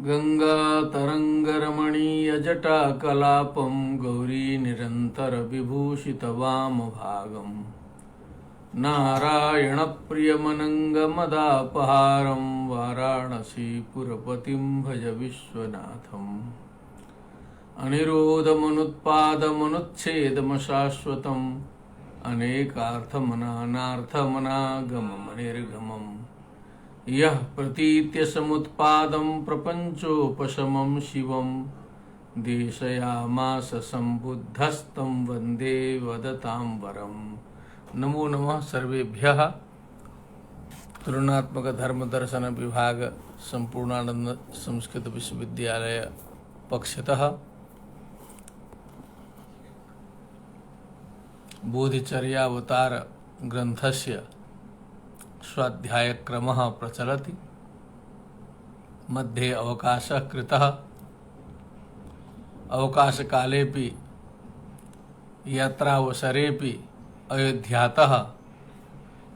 गङ्गातरङ्गरमणीयजटाकलापं गौरीनिरन्तरविभूषितवामभागं नारायणप्रियमनङ्गमदापहारं वाराणसीपुरपतिं भज विश्वनाथम् अनिरोधमनुत्पादमनुच्छेदमशाश्वतम् अनेकार्थमनानार्थमनागममनिर्गमम् यः प्रतीत्य समुत्पादं प्रपञ्चोपशमं शिवं देशयामास सम्बुद्धस्तं वन्दे वदतां वरम्। नमो नमः सर्वेभ्यः। तुलनात्मक धर्म दर्शन विभाग संपूर्णानंद संस्कृत विश्वविद्यालय पक्षतः बोधिचर्यावतार ग्रन्थस्य स्वाध्यायक्रमः प्रचलति। मध्ये अवकाशः कृतः। अवकाशकालेपि यात्रावसरेपि अयोध्यातः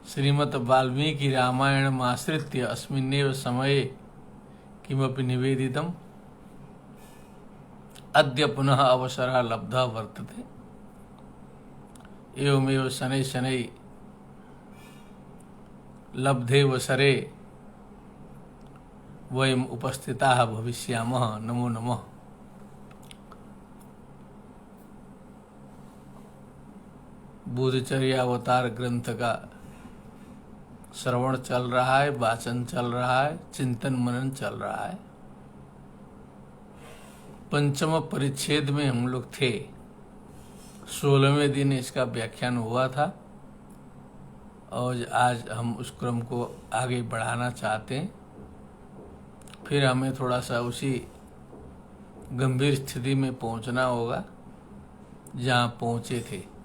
श्रीमद् वाल्मीकि रामायणमाश्रित्य अस्मिन्नेव समये किमपि निवेदितम्। अद्य पुनः अवसरः लब्धः वर्तते। एवमेव शनैः शनैः लब्धेवसरे वयम् उपस्थिताः भविष्यामः। नमो नमः। बोधिचर्यावतार ग्रंथ का श्रवण चल रहा है, वाचन चल रहा है, चिंतन मनन चल रहा है। पंचम परिच्छेद में हम लोग थे। 16वें दिन इसका व्याख्यान हुआ था और आज हम उस क्रम को आगे बढ़ाना चाहते हैं। फिर हमें थोड़ा सा उसी गंभीर स्थिति में पहुंचना होगा जहां पहुंचे थे,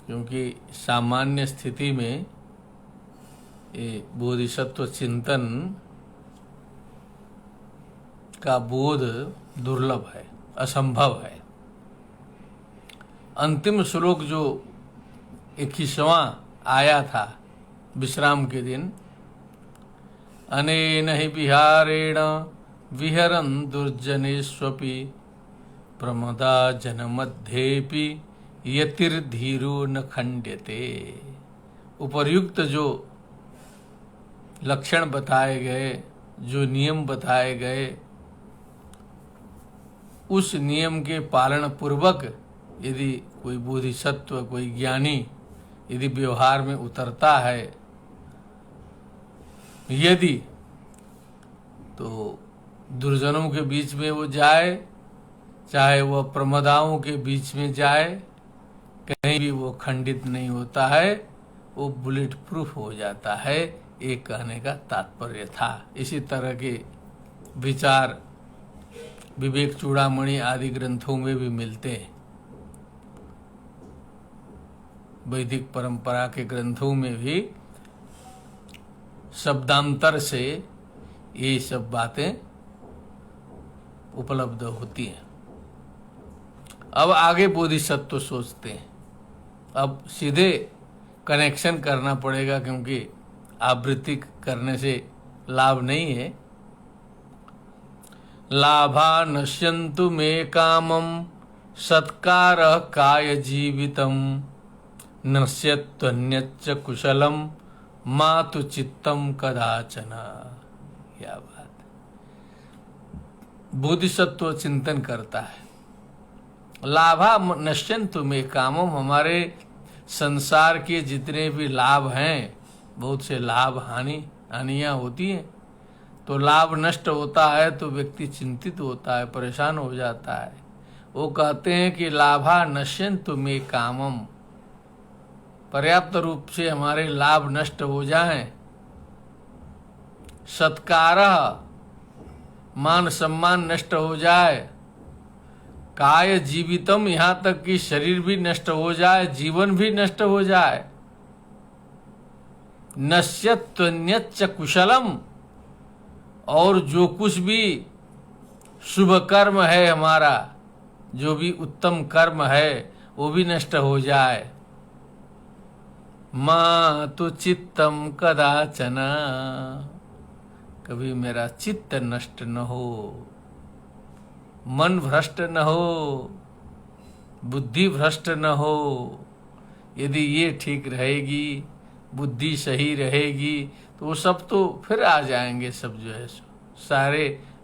क्योंकि सामान्य स्थिति में ये बोधिसत्व चिंतन का बोध दुर्लभ है, असंभव है। अंतिम श्लोक जो 21वां आया था विश्राम के दिन, अनेन हि विहारेण विहरन् दुर्जनेष्वपि प्रमदा जनमध्येपि यतिर्धीरो न खंड्यते। उपर्युक्त जो लक्षण बताए गए, जो नियम बताए गए, उस नियम के पालन पूर्वक यदि कोई बोधिसत्व, कोई ज्ञानी यदि व्यवहार में उतरता है, यदि तो दुर्जनों के बीच में वो जाए, चाहे वह प्रमदाओं के बीच में जाए, कहीं भी वो खंडित नहीं होता है, वो बुलेट प्रूफ हो जाता है। एक कहने का तात्पर्य था। इसी तरह के विचार विवेक चूड़ामणि आदि ग्रंथों में भी मिलते हैं। वैदिक परंपरा के ग्रंथों में भी शब्दांतर से ये सब बातें उपलब्ध होती हैं। अब आगे बोधिसत्व सोचते हैं। अब सीधे कनेक्शन करना पड़ेगा, क्योंकि आवृत्ति करने से लाभ नहीं है। लाभा नश्यन्तु मे कामं सत्कारः काय जीवितं नश्यत्वन्यच्च कुशलं मातु चित्तं कदाचन। क्या बात। बोधिसत्व चिंतन करता है। लाभा नश्यन्तु मे कामम, हमारे संसार के जितने भी लाभ हैं, बहुत से लाभ हानियां होती हैं, तो लाभ नष्ट होता है तो व्यक्ति चिंतित होता है, परेशान हो जाता है। वो कहते हैं कि लाभा नश्यन्तु मे कामम, पर्याप्त रूप से हमारे लाभ नष्ट हो जाएं। सत्कारः, मान सम्मान नष्ट हो जाए। काय जीवितम, यहाँ तक कि शरीर भी नष्ट हो जाए, जीवन भी नष्ट हो जाए। नश्यत्वन्यच्च कुशलम, और जो कुछ भी शुभ कर्म है हमारा, जो भी उत्तम कर्म है, वो भी नष्ट हो जाए। मातु चित्तम कदाचन, कभी मेरा चित्त नष्ट न हो, मन भ्रष्ट न हो, बुद्धि भ्रष्ट न हो। यदि ये ठीक रहेगी, बुद्धि सही रहेगी, तो वो सब तो फिर आ जाएंगे, सब जो है सारे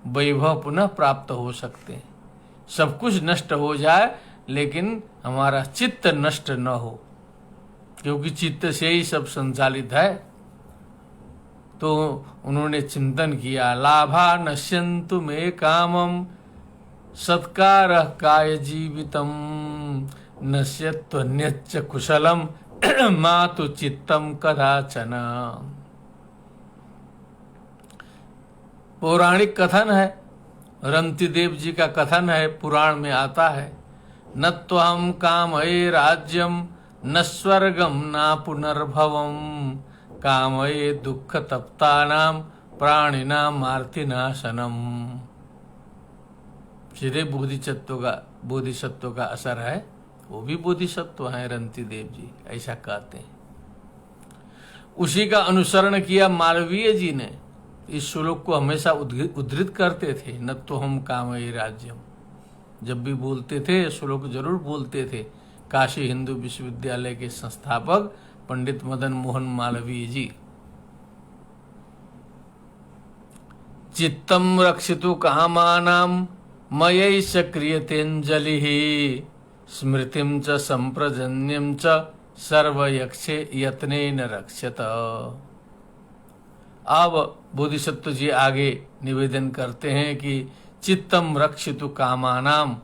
वैभव पुनः प्राप्त हो सकते हैं। सब कुछ नष्ट हो जाए लेकिन हमारा चित्त नष्ट न हो, क्योंकि चित्त से ही सब संचालित है। तो उन्होंने चिंतन किया, लाभा नश्यन्तु मे कामम सत्कार काय जीवितम नश्यत्वन्यच्च कुशलम मातु चित्तम कदाचन। पौराणिक कथन है, रंतिदेव जी का कथन है, पुराण में आता है, न त्वं कामये राज्यम न स्वर्गम न पुनर्भवम कामये दुख तप्तानाम प्राणिनाम मार्तिनाशनम। सीधे बोधिसत्व का असर है, वो भी बोधिसत्व हैं रंतिदेव जी, ऐसा कहते हैं। उसी का अनुसरण किया मालवीय जी ने। इस श्लोक को हमेशा उद्धृत करते थे, न तो हम कामये राज्यम। जब भी बोलते थे श्लोक जरूर बोलते थे। काशी हिंदू विश्वविद्यालय के संस्थापक पंडित मदन मोहन मालवीय जी। चित्तम रक्षितु कामानाम मयैष क्रियतेऽञ्जलिः स्मृतिं च संप्रजन्यं च सर्वयक्षे यत्नेन रक्षत। अब बोधिसत्व जी आगे निवेदन करते हैं कि चित्तम रक्षितु कामानाम,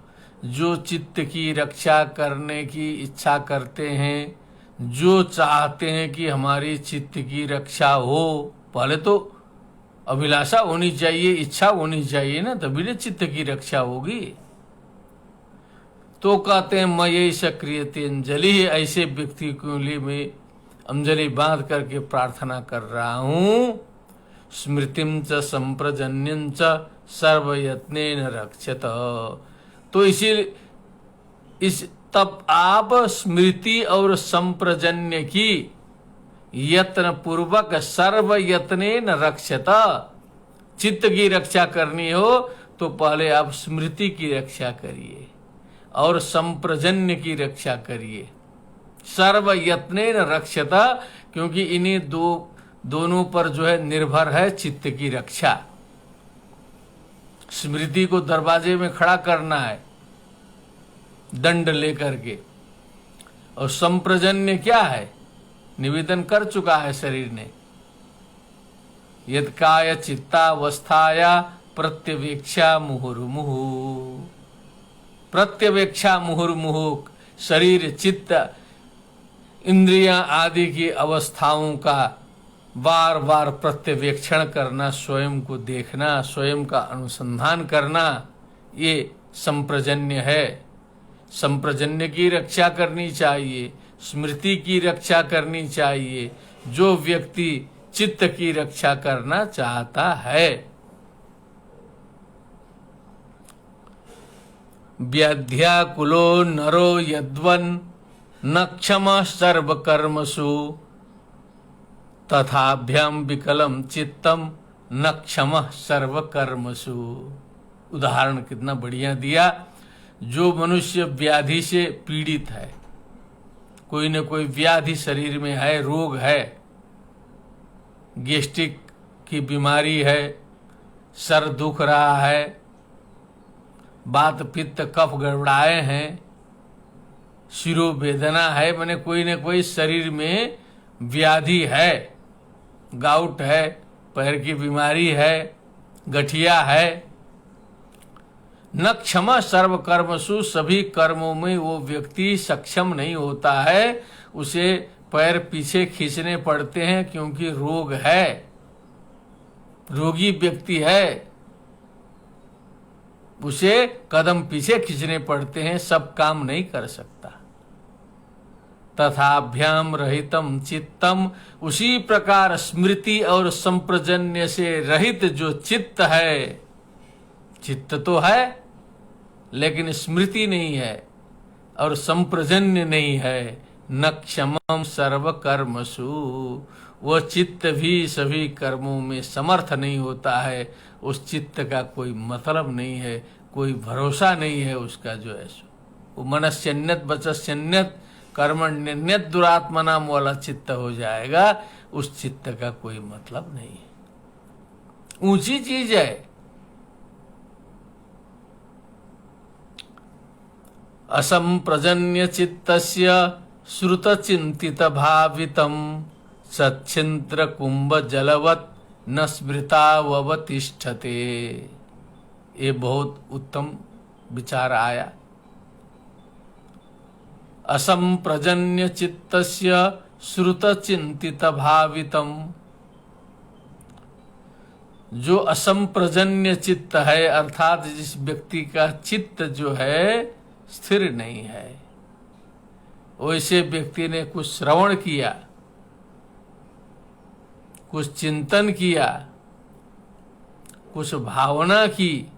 जो चित्त की रक्षा करने की इच्छा करते हैं, जो चाहते हैं कि हमारी चित्त की रक्षा हो। पहले तो अभिलाषा होनी चाहिए, इच्छा होनी चाहिए ना, तभी ना चित्त की रक्षा होगी। तो कहते हैं मयैष क्रियते अंजलि, ऐसे व्यक्ति के लिए मैं अंजलि बांध करके प्रार्थना कर रहा हूं। स्मृतिम च संप्रजन्यं च सर्वयत्नेन रक्षत। तो इस तब आप स्मृति और संप्रजन्य की यत्न पूर्वक सर्व यत्नेन रक्षत। चित्त की रक्षा करनी हो तो पहले आप स्मृति की रक्षा करिए और संप्रजन्य की रक्षा करिए। सर्व यत्नेन रक्षत, क्योंकि इन्हीं दोनों पर जो है निर्भर है चित्त की रक्षा। स्मृति को दरवाजे में खड़ा करना है दंड लेकर के, और संप्रजन्य क्या है, निवेदन कर चुका है शरीर ने। यत्काय चित्तावस्थाया प्रत्यवेक्षा मुहुर्मुहु। प्रत्यवेक्षा मुहुर्मुहु, शरीर चित्त इंद्रियां आदि की अवस्थाओं का बार बार प्रत्यवेक्षण करना, स्वयं को देखना, स्वयं का अनुसंधान करना, ये संप्रजन्य है। संप्रजन्य की रक्षा करनी चाहिए, स्मृति की रक्षा करनी चाहिए, जो व्यक्ति चित्त की रक्षा करना चाहता है। व्याध्याकुलो नरो यद्वन न क्षमः सर्वकर्मसु तथाभ्याम विकलम चित्तम न क्षमः सर्वकर्मसु। उदाहरण कितना बढ़िया दिया। जो मनुष्य व्याधि से पीड़ित है, कोई न कोई व्याधि शरीर में है, रोग है, गैस्ट्रिक की बीमारी है, सर दुख रहा है, वात पित्त कफ गड़बड़ाए हैं, शिरोवेदना है, माने कोई न कोई शरीर में व्याधि है, गाउट है, पैर की बीमारी है, गठिया है। न क्षमा सर्व कर्मसु, सभी कर्मों में वो व्यक्ति सक्षम नहीं होता है, उसे पैर पीछे खींचने पड़ते हैं, क्योंकि रोग है, रोगी व्यक्ति है, उसे कदम पीछे खींचने पड़ते हैं, सब काम नहीं कर सकता। तथाभ्याम रहितम चित्तम, उसी प्रकार स्मृति और संप्रजन्य से रहित जो चित्त है, चित्त तो है लेकिन स्मृति नहीं है और संप्रजन्य नहीं है, न क्षमम सर्व कर्मसु, वह चित्त भी सभी कर्मों में समर्थ नहीं होता है। उस चित्त का कोई मतलब नहीं है, कोई भरोसा नहीं है उसका जो है सो। वो मनस्यन्यत वचस्यन्यत कर्मण्यन्यत दुरात्मा नाम वाला चित्त हो जाएगा। उस चित्त का कोई मतलब नहीं है, ऊंची चीज है। असंप्रजन्य चित्तस्य श्रुत चिंतित भावितम सच्छिद्र कुंभ जलवत न स्मृतावतिष्ठते। ये बहुत उत्तम विचार आया। असंप्रजन्य चित्तस्य श्रुत चिंतित भावितम, जो असंप्रजन्य चित्त है अर्थात जिस व्यक्ति का चित्त जो है स्थिर नहीं है, वैसे व्यक्ति ने कुछ श्रवण किया, कुछ चिंतन किया, कुछ भावना की,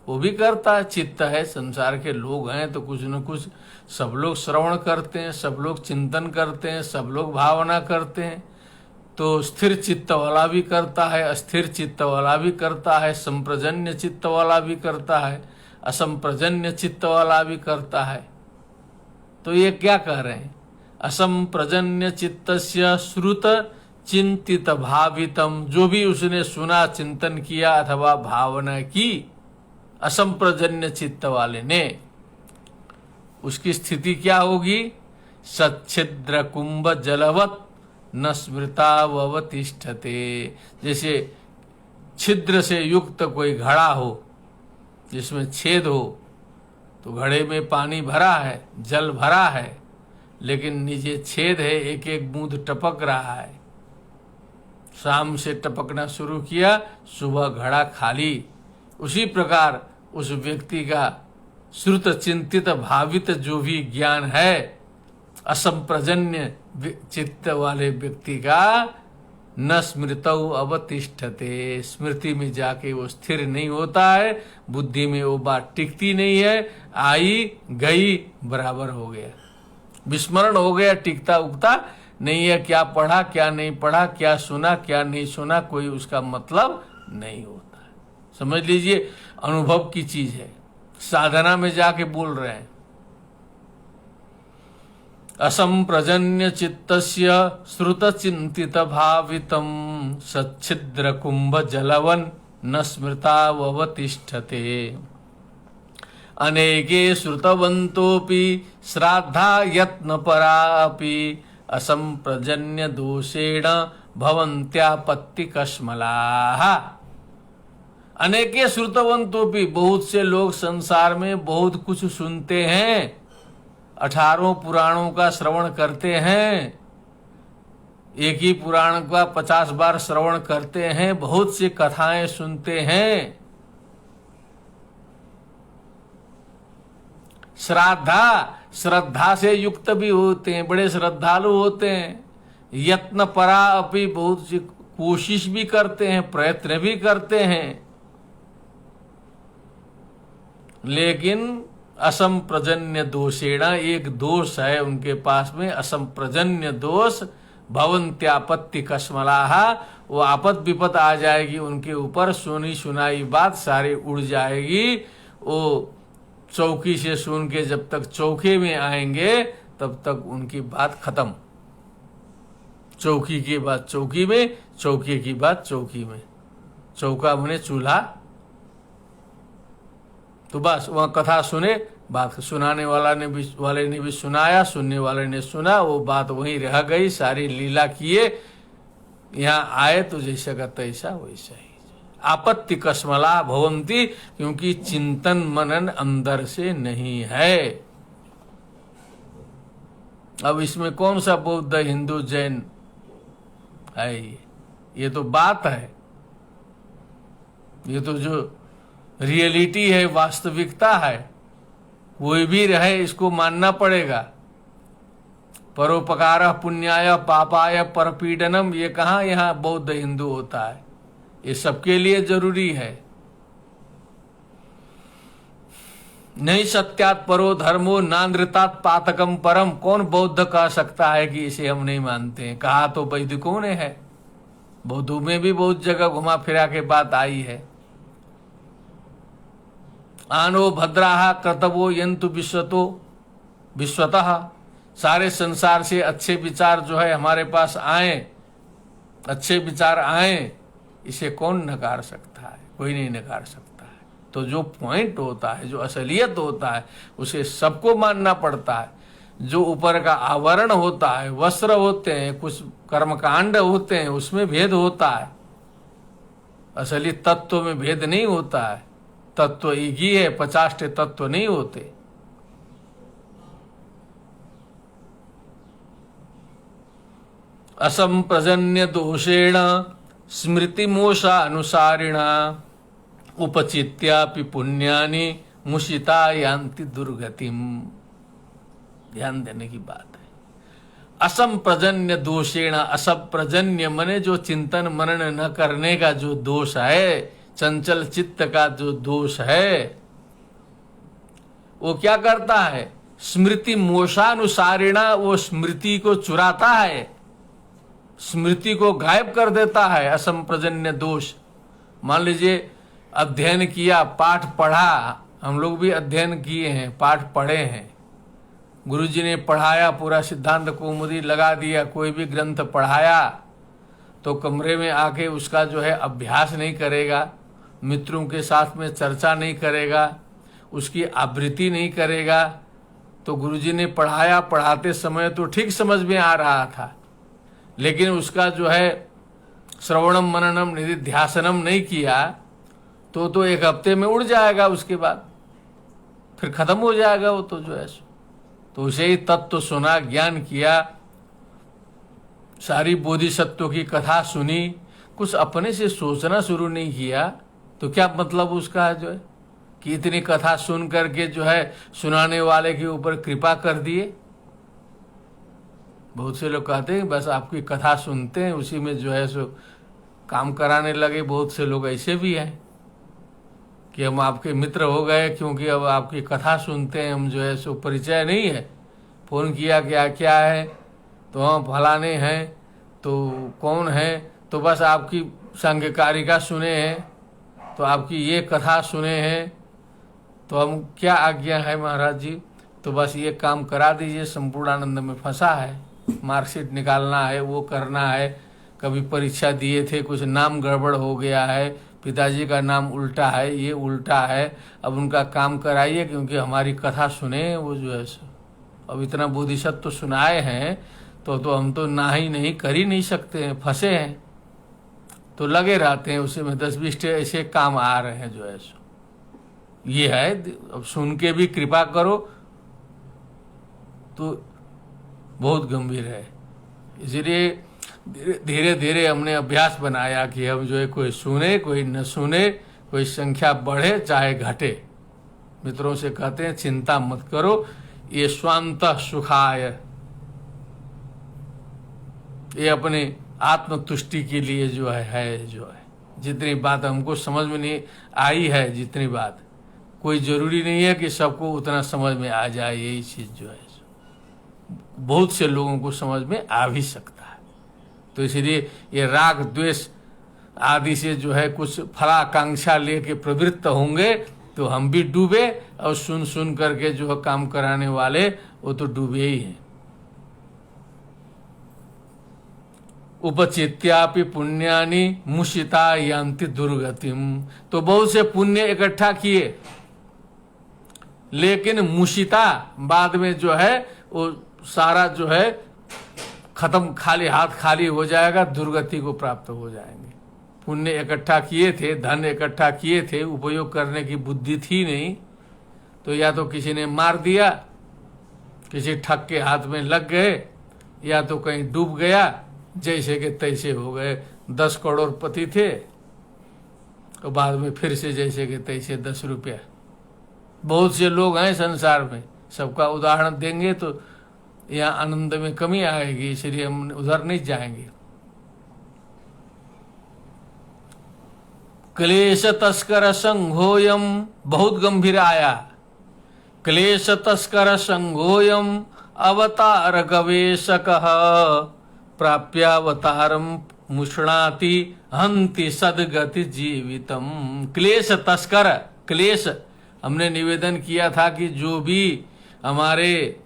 वो भी करता है। चित्त है, संसार के लोग हैं तो कुछ न कुछ सब लोग श्रवण करते हैं, सब लोग चिंतन करते हैं, सब लोग भावना करते हैं। तो स्थिर चित्त वाला भी करता है, अस्थिर चित्त वाला भी करता है, संप्रजन्य चित्त वाला भी करता है, असंप्रजन्य चित्त वाला भी करता है। तो ये क्या कह रहे हैं? असंप्रजन्य चित्तस्य श्रुत चिंतित भावितम, जो भी उसने सुना, चिंतन किया अथवा भावना की असंप्रजन्य चित्त वाले ने, उसकी स्थिति क्या होगी? सच्छिद्र कुंभ जलवत न स्मृतावतिष्ठते। जैसे छिद्र से युक्त कोई घड़ा हो जिसमें छेद हो, तो घड़े में पानी भरा है, जल भरा है, लेकिन नीचे छेद है, एक एक बूंद टपक रहा है। शाम से टपकना शुरू किया, सुबह घड़ा खाली। उसी प्रकार उस व्यक्ति का श्रुत चिंतित भावित जो भी ज्ञान है, असंप्रजन्य चित्त वाले व्यक्ति का न स्मृतौ अवतिष्ठते, स्मृति में जाके वो स्थिर नहीं होता है, बुद्धि में वो बात टिकती नहीं है। आई गई बराबर हो गया, विस्मरण हो गया, टिकता उगता नहीं है। क्या पढ़ा क्या नहीं पढ़ा, क्या सुना क्या नहीं सुना, कोई उसका मतलब नहीं होता है। समझ लीजिए, अनुभव की चीज है, साधना में जाके बोल रहे हैं। असंप्रजन्य चित्तस्य श्रुत चिंतित भावितम सच्छिद्र कुंभ जलवन न स्मृतावतिष्ठते। अनेके श्रुतवन्तोऽपि श्राद्धा यत्न परापि असंप्रजन्य दोषेण भवन्त्यापत्ति कश्मलाः। अनेके श्रुतवन्तोऽपि, बहुत से लोग संसार में बहुत कुछ सुनते हैं, 18 पुराणों का श्रवण करते हैं, एक ही पुराण का 50 बार श्रवण करते हैं, बहुत सी कथाएं सुनते हैं। श्रद्धा से युक्त भी होते हैं, बड़े श्रद्धालु होते हैं। यत्न परा अपि, बहुत सी कोशिश भी करते हैं, प्रयत्न भी करते हैं, लेकिन असंप्रजन्य दोषेण, एक दोष है उनके पास में, असंप्रजन्य दोष। भवन्त्यापत्ति कश्मलाः, वो आपद विपद आ जाएगी उनके ऊपर, सुनी सुनाई बात सारी उड़ जाएगी। वो चौकी से सुन के जब तक चौके में आएंगे तब तक उनकी बात खत्म। चौकी की बात चौकी में, चौके की बात चौकी में। चौका बने चूल्हा, तो बस वहां कथा सुने, बात सुनाने वाले ने भी सुनाया, सुनने वाले ने सुना, वो बात वहीं रह गई, सारी लीला किए, यहाँ आए तो जैसा का तैसा वैसा ही। आपत्ति कश्मला भवंती, क्योंकि चिंतन मनन अंदर से नहीं है। अब इसमें कौन सा बौद्ध हिंदू जैन है? ये तो बात है, ये तो जो रियलिटी है, वास्तविकता है, कोई भी रहे इसको मानना पड़ेगा। परोपकार पुण्याय पापाय परपीडनम, ये कहाँ यहाँ बौद्ध हिंदू होता है? ये सबके लिए जरूरी है। नहीं सत्यात परो धर्मो नान्द्रतात पातकम परम। कौन बौद्ध कह सकता है कि इसे हम नहीं मानते हैं? कहा तो वैदिकों ने है, बौद्धों में भी बहुत जगह घुमा फिरा के बात आई है। आनो भद्राहा कर्तव्यो यंतु विश्वतः। सारे संसार से अच्छे विचार जो है हमारे पास आए, अच्छे विचार आए, इसे कौन नकार सकता है? कोई नहीं नकार सकता है। तो जो पॉइंट होता है, जो असलियत होता है, उसे सबको मानना पड़ता है। जो ऊपर का आवरण होता है, वस्त्र होते हैं, कुछ कर्मकांड होते हैं, उसमें भेद होता है। असली तत्व में भेद नहीं होता है। तत्व एक ही है, 50 तत्व नहीं होते। असंप्रजन्य दोषेण स्मृतिमोषा अनुसारिणा उपचित्यापि पुण्यानि मुषिता यान्ति दुर्गतिम। ध्यान देने की बात है। असंप्रजन्य दोषेण, असंप्रजन्य मने जो चिंतन मनन न करने का जो दोष है, चंचल चित्त का जो दोष है, वो क्या करता है? स्मृति मोषानुसारिणा, वो स्मृति को चुराता है, स्मृति को गायब कर देता है। असंप्रजन्य दोष, मान लीजिए अध्ययन किया, पाठ पढ़ा, हम लोग भी अध्ययन किए हैं, पाठ पढ़े हैं, गुरुजी ने पढ़ाया, पूरा सिद्धांत कौमुदी लगा दिया, कोई भी ग्रंथ पढ़ाया तो कमरे में आके उसका जो है अभ्यास नहीं करेगा, मित्रों के साथ में चर्चा नहीं करेगा, उसकी आवृत्ति नहीं करेगा। तो गुरुजी ने पढ़ाया, पढ़ाते समय तो ठीक समझ में आ रहा था, लेकिन उसका जो है श्रवणम मननम निधिध्यासनम नहीं किया तो 1 हफ्ते में उड़ जाएगा, उसके बाद फिर खत्म हो जाएगा वो तो जो है। तो उसे ही तत्व सुना, ज्ञान किया, सारी बोधिसत्व की कथा सुनी, कुछ अपने से सोचना शुरू नहीं किया, तो क्या मतलब उसका है जो है कि इतनी कथा सुन करके जो है सुनाने वाले के ऊपर कृपा कर दिए। बहुत से लोग कहते हैं बस आपकी कथा सुनते हैं, उसी में जो है सो काम कराने लगे। बहुत से लोग ऐसे भी हैं कि हम आपके मित्र हो गए क्योंकि अब आपकी कथा सुनते हैं, हम जो है सो परिचय नहीं है, फोन किया क्या क्या है, तो हम फलाने हैं, तो कौन है, तो बस आपकी संघकारिका सुने हैं, तो आपकी ये कथा सुने हैं, तो हम क्या आज्ञा है महाराज जी, तो बस ये काम करा दीजिए। संपूर्णानंद में फंसा है, मार्कशीट निकालना है, वो करना है, कभी परीक्षा दिए थे, कुछ नाम गड़बड़ हो गया है, पिताजी का नाम उल्टा है, ये उल्टा है, अब उनका काम कराइए क्योंकि हमारी कथा सुने वो जो है सो। अब इतना बोधिसत्व तो सुनाए हैं तो हम तो ना ही नहीं कर ही नहीं सकते हैं, फंसे हैं, तो लगे रहते हैं उसी में। 10-20 ऐसे काम आ रहे हैं जो है सो। ये है, अब सुन के भी कृपा करो तो बहुत गंभीर है। इसलिए धीरे धीरे हमने अभ्यास बनाया कि हम जो है कोई सुने कोई न सुने, कोई संख्या बढ़े चाहे घटे, मित्रों से कहते हैं चिंता मत करो, ये स्वांत सुखाय, ये अपने आत्मतुष्टि के लिए जो है जो है। जितनी बात हमको समझ में नहीं आई है, जितनी बात, कोई जरूरी नहीं है कि सबको उतना समझ में आ जाए। यही चीज जो है बहुत से लोगों को समझ में आ भी सकता है। तो इसलिए ये राग द्वेष आदि से जो है कुछ फलाकांक्षा लेके प्रवृत्त होंगे तो हम भी डूबे, और सुन सुन करके जो है काम कराने वाले वो तो डूबे ही हैं। उपचित्यापि पुण्यानि मुषिता यान्ति दुर्गतिम। तो बहुत से पुण्य इकट्ठा किए, लेकिन मुषिता बाद में जो है वो सारा जो है खत्म, खाली हाथ खाली हो जाएगा, दुर्गति को प्राप्त हो जाएंगे। पुण्य इकट्ठा किए थे, धन इकट्ठा किए थे, उपयोग करने की बुद्धि थी नहीं, तो या तो किसी ने मार दिया, किसी ठग के हाथ में लग गए, या तो कहीं डूब गया, जैसे के तैसे हो गए। 10 करोड़पति थे तो बाद में फिर से जैसे के तैसे 10 रुपया। बहुत से लोग हैं संसार में, सबका उदाहरण देंगे तो यहाँ आनंद में कमी आएगी, इसलिए हम उधर नहीं जाएंगे। क्लेश तस्कर संघोयम, बहुत गंभीर आया। क्लेश तस्कर संघोयम अवतार गवेशकः प्राप्यावतारम मुष्णाति हंति सदगति जीवितम। क्लेश तस्कर, क्लेश हमने निवेदन किया था कि जो भी हमारे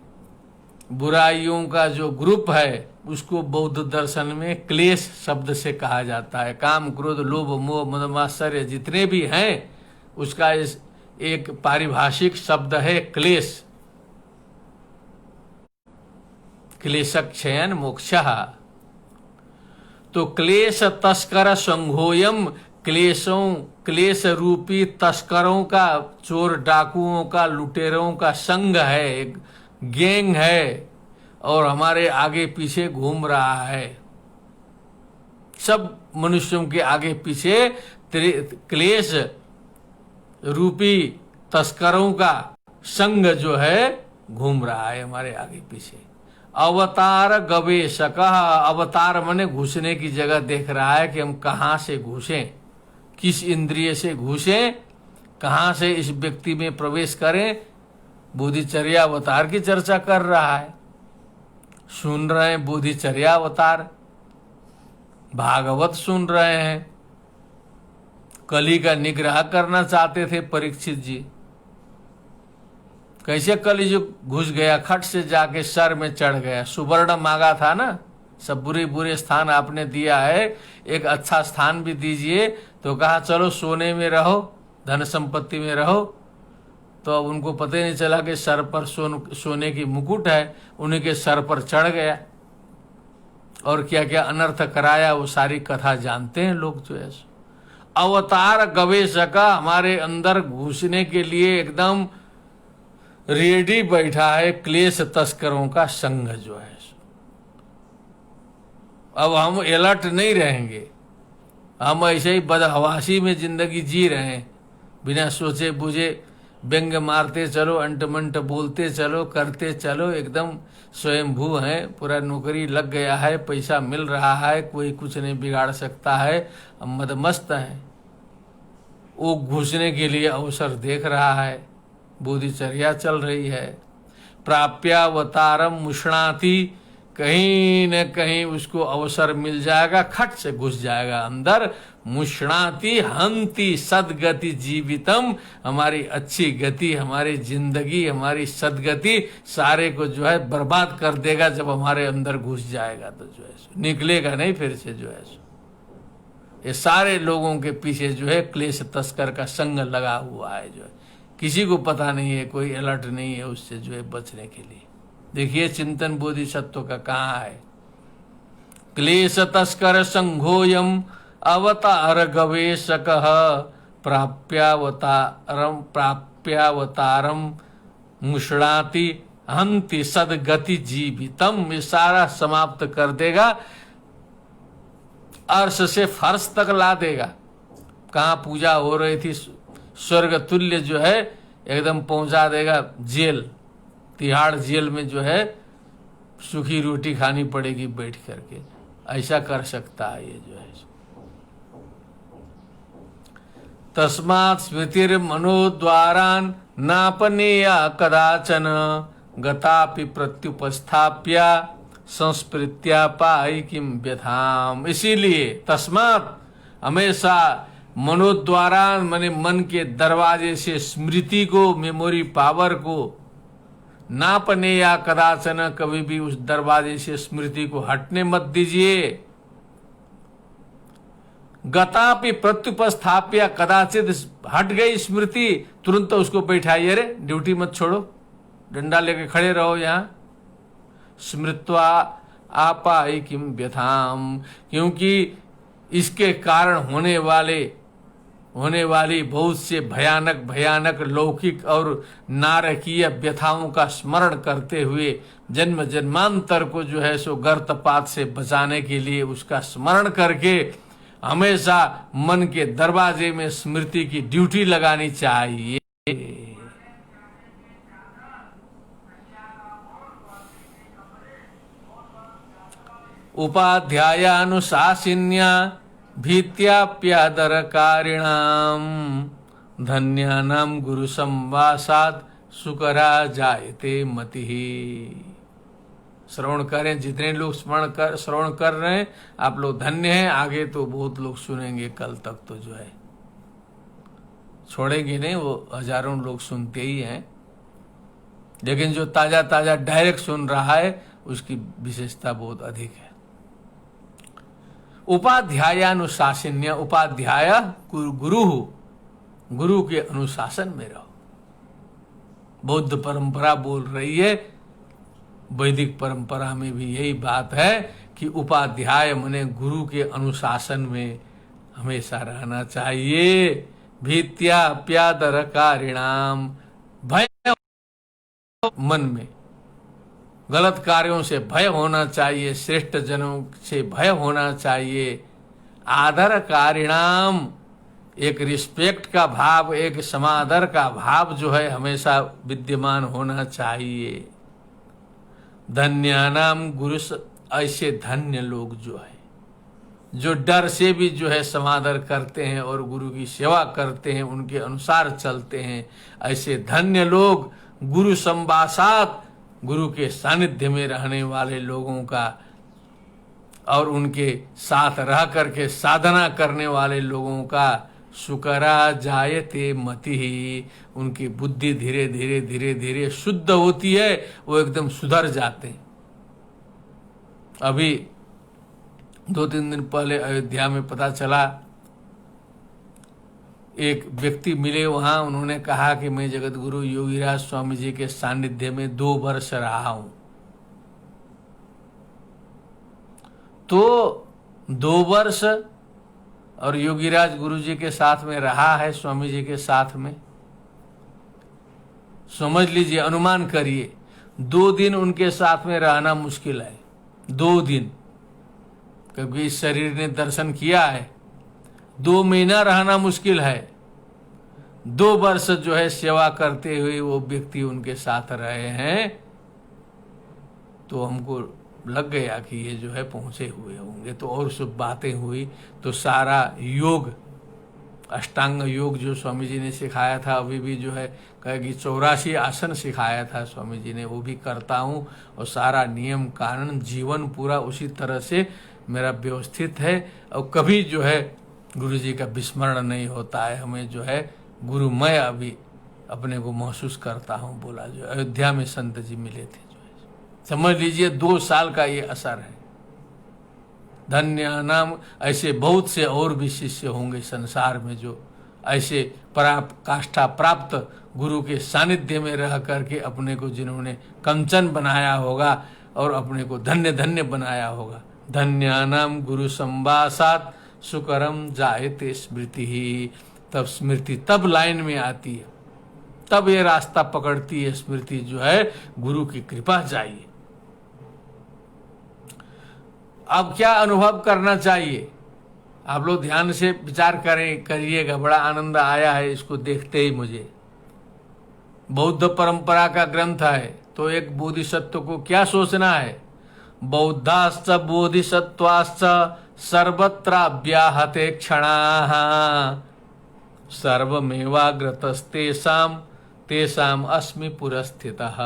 बुराइयों का जो ग्रुप है उसको बौद्ध दर्शन में क्लेश शब्द से कहा जाता है। काम क्रोध लोभ मोह मद मात्सर्य जितने भी हैं उसका एक पारिभाषिक शब्द है क्लेश। क्लेशक्षयन मोक्षः। तो क्लेश तस्कर संघोयम, क्लेश रूपी तस्करों का, चोर डाकुओं का, लुटेरों का संग है, एक गैंग है और हमारे आगे पीछे घूम रहा है। सब मनुष्यों के आगे पीछे क्लेश रूपी तस्करों का संग जो है घूम रहा है हमारे आगे पीछे। अवतार गवेशक, अवतार माने घुसने की जगह देख रहा है कि हम कहाँ से घुसें, किस इंद्रिय से घुसें, कहाँ से इस व्यक्ति में प्रवेश करें। बोधिचर्या अवतार की चर्चा कर रहा है, सुन रहे हैं बोधिचर्या अवतार, भागवत सुन रहे हैं। कली का निग्रह करना चाहते थे परीक्षित जी, कैसे कलियुग घुस गया, खट से जाके सर में चढ़ गया। सुवर्ण मांगा था ना, सब बुरे बुरे स्थान आपने दिया है, एक अच्छा स्थान भी दीजिए। तो कहा चलो सोने में रहो, धन संपत्ति में रहो। तो अब उनको पता ही नहीं चला कि सर पर सोने की मुकुट है, उन्हीं के सर पर चढ़ गया और क्या क्या अनर्थ कराया वो सारी कथा जानते हैं लोग। जो है अवतार गवेशक, हमारे अंदर घुसने के लिए एकदम रेडी बैठा है क्लेश तस्करों का संग जो है। अब हम अलर्ट नहीं रहेंगे, हम ऐसे ही बदहवासी में जिंदगी जी रहे हैं, बिना सोचे बुझे व्यंग मारते चलो, अंटमंट बोलते चलो, करते चलो, एकदम स्वयंभू है, पूरा नौकरी लग गया है, पैसा मिल रहा है, कोई कुछ नहीं बिगाड़ सकता है, हम मदमस्त हैं। वो घुसने के लिए अवसर देख रहा है, बोधिचर्या चल रही है। प्राप्यावतारम मुष्णाति, कहीं न कहीं उसको अवसर मिल जाएगा, खट से घुस जाएगा अंदर। मुष्णाति हंति सदगति जीवितम, हमारी अच्छी गति, हमारी जिंदगी, हमारी सदगति सारे को जो है बर्बाद कर देगा। जब हमारे अंदर घुस जाएगा तो जो है निकलेगा नहीं फिर से। जो है ये सारे लोगों के पीछे जो है क्लेश तस्कर का संग लगा हुआ है। जो है किसी को पता नहीं है, कोई अलर्ट नहीं है उससे जो है बचने के लिए। देखिए चिंतन बोधिसत्व का कहाँ है। क्लेश तस्कर संघोयम अवतार गवेशकः प्राप्यावतारम मुष्णाति हंति सदगति जीवितम। ये सारा समाप्त कर देगा, अर्श से फर्श तक ला देगा। कहाँ पूजा हो रही थी, स्वर्ग तुल्य जो है एकदम पहुंचा देगा जेल, तिहाड़ जेल में जो है सूखी रोटी खानी पड़ेगी बैठ करके। ऐसा कर सकता है ये जो है। तस्मात् स्मृतिर मनोद्वारान नापनेया कदाचन गतापि प्रत्युपस्थाप्या संस्मृत्या पाई किम व्यथाम। इसीलिए तस्मात् हमेशा मनोद्वारा माने मन के दरवाजे से स्मृति को, मेमोरी पावर को, नापने या कदाचन, कभी भी उस दरवाजे से स्मृति को हटने मत दीजिए। गतापि प्रत्युपस्थाप्य, कदाचित हट गई स्मृति तुरंत उसको बैठाइए, रे ड्यूटी मत छोड़ो, डंडा लेके खड़े रहो यहाँ। स्मृत्वा आपाई किम व्यथाम, क्योंकि इसके कारण होने वाली बहुत से भयानक भयानक लौकिक और नारकीय व्यथाओं का स्मरण करते हुए जन्म जन्मांतर को जो है सो गर्तपात से बचाने के लिए उसका स्मरण करके हमेशा मन के दरवाजे में स्मृति की ड्यूटी लगानी चाहिए। उपाध्यायानुशासिन्या भीत्याप्यादरकारिणाम धन्यानाम गुरु संवासाद सुकरा जायते मति। श्रवण करें, जितने लोग श्रवण कर रहे हैं आप लोग धन्य हैं। आगे तो बहुत लोग सुनेंगे, कल तक तो जो है छोड़ेंगे नहीं, वो हजारों लोग सुनते ही हैं। लेकिन जो ताजा ताजा डायरेक्ट सुन रहा है उसकी विशेषता बहुत अधिक है। उपाध्यायानुशासन्य, उपाध्याय गुरु, गुरु के अनुशासन में रहो। बौद्ध परंपरा बोल रही है, वैदिक परंपरा में भी यही बात है कि उपाध्याय माने गुरु के अनुशासन में हमेशा रहना चाहिए। भीत्याप्यादरकारिणाम, भय मन में गलत कार्यों से भय होना चाहिए, श्रेष्ठ जनों से भय होना चाहिए। आदर कारिणाम, एक रिस्पेक्ट का भाव, एक समादर का भाव जो है हमेशा विद्यमान होना चाहिए। धन्यानाम गुरु, ऐसे धन्य लोग जो है जो डर से भी जो है समादर करते हैं और गुरु की सेवा करते हैं, उनके अनुसार चलते हैं, ऐसे धन्य लोग गुरु संवासात, गुरु के सानिध्य में रहने वाले लोगों का और उनके साथ रह करके साधना करने वाले लोगों का सुकरा जायते मति ही, उनकी बुद्धि धीरे धीरे धीरे धीरे शुद्ध होती है, वो एकदम सुधर जाते हैं। अभी 2-3 दिन पहले अयोध्या में पता चला, एक व्यक्ति मिले वहां, उन्होंने कहा कि मैं जगत गुरु योगीराज स्वामी जी के सानिध्य में 2 वर्ष रहा हूं। तो 2 वर्ष और योगीराज गुरु जी के साथ में रहा है, स्वामी जी के साथ में, समझ लीजिए, अनुमान करिए 2 दिन उनके साथ में रहना मुश्किल है। 2 दिन, क्योंकि इस शरीर ने दर्शन किया है। 2 महीना रहना मुश्किल है। 2 वर्ष जो है सेवा करते हुए वो व्यक्ति उनके साथ रहे हैं, तो हमको लग गया कि ये जो है पहुंचे हुए होंगे। तो और सब बातें हुई, तो सारा योग, अष्टांग योग जो स्वामी जी ने सिखाया था, अभी भी जो है कहेगी 84 आसन सिखाया था स्वामी जी ने, वो भी करता हूँ। और सारा नियम कानून जीवन पूरा उसी तरह से मेरा व्यवस्थित है। और कभी जो है गुरु जी का विस्मरण नहीं होता है। हमें जो है गुरुमय अभी अपने को महसूस करता हूँ। बोला जो अयोध्या में संत जी मिले थे, जो है समझ लीजिए 2 साल का ये असर है। धन्य नाम, ऐसे बहुत से और भी शिष्य होंगे संसार में जो ऐसे काष्ठा प्राप्त गुरु के सानिध्य में रह करके अपने को जिन्होंने कंचन बनाया होगा और अपने को धन्य धन्य बनाया होगा। धन्यानाम गुरु संवासात सुकरम जायते स्मृति ही, तब स्मृति तब लाइन में आती है, तब ये रास्ता पकड़ती है स्मृति जो है, गुरु की कृपा चाहिए। अब क्या अनुभव करना चाहिए, आप लोग ध्यान से विचार करिएगा। बड़ा आनंद आया है इसको देखते ही मुझे। बौद्ध परंपरा का ग्रंथ है, तो एक बोधिसत्व को क्या सोचना है, बौद्धाश्च बोधिसत्वाश्च सर्वत्राव्याहते क्षणाः सर्वमेवाग्रतस्तेषां तेषां अस्मि पुरस्थितः।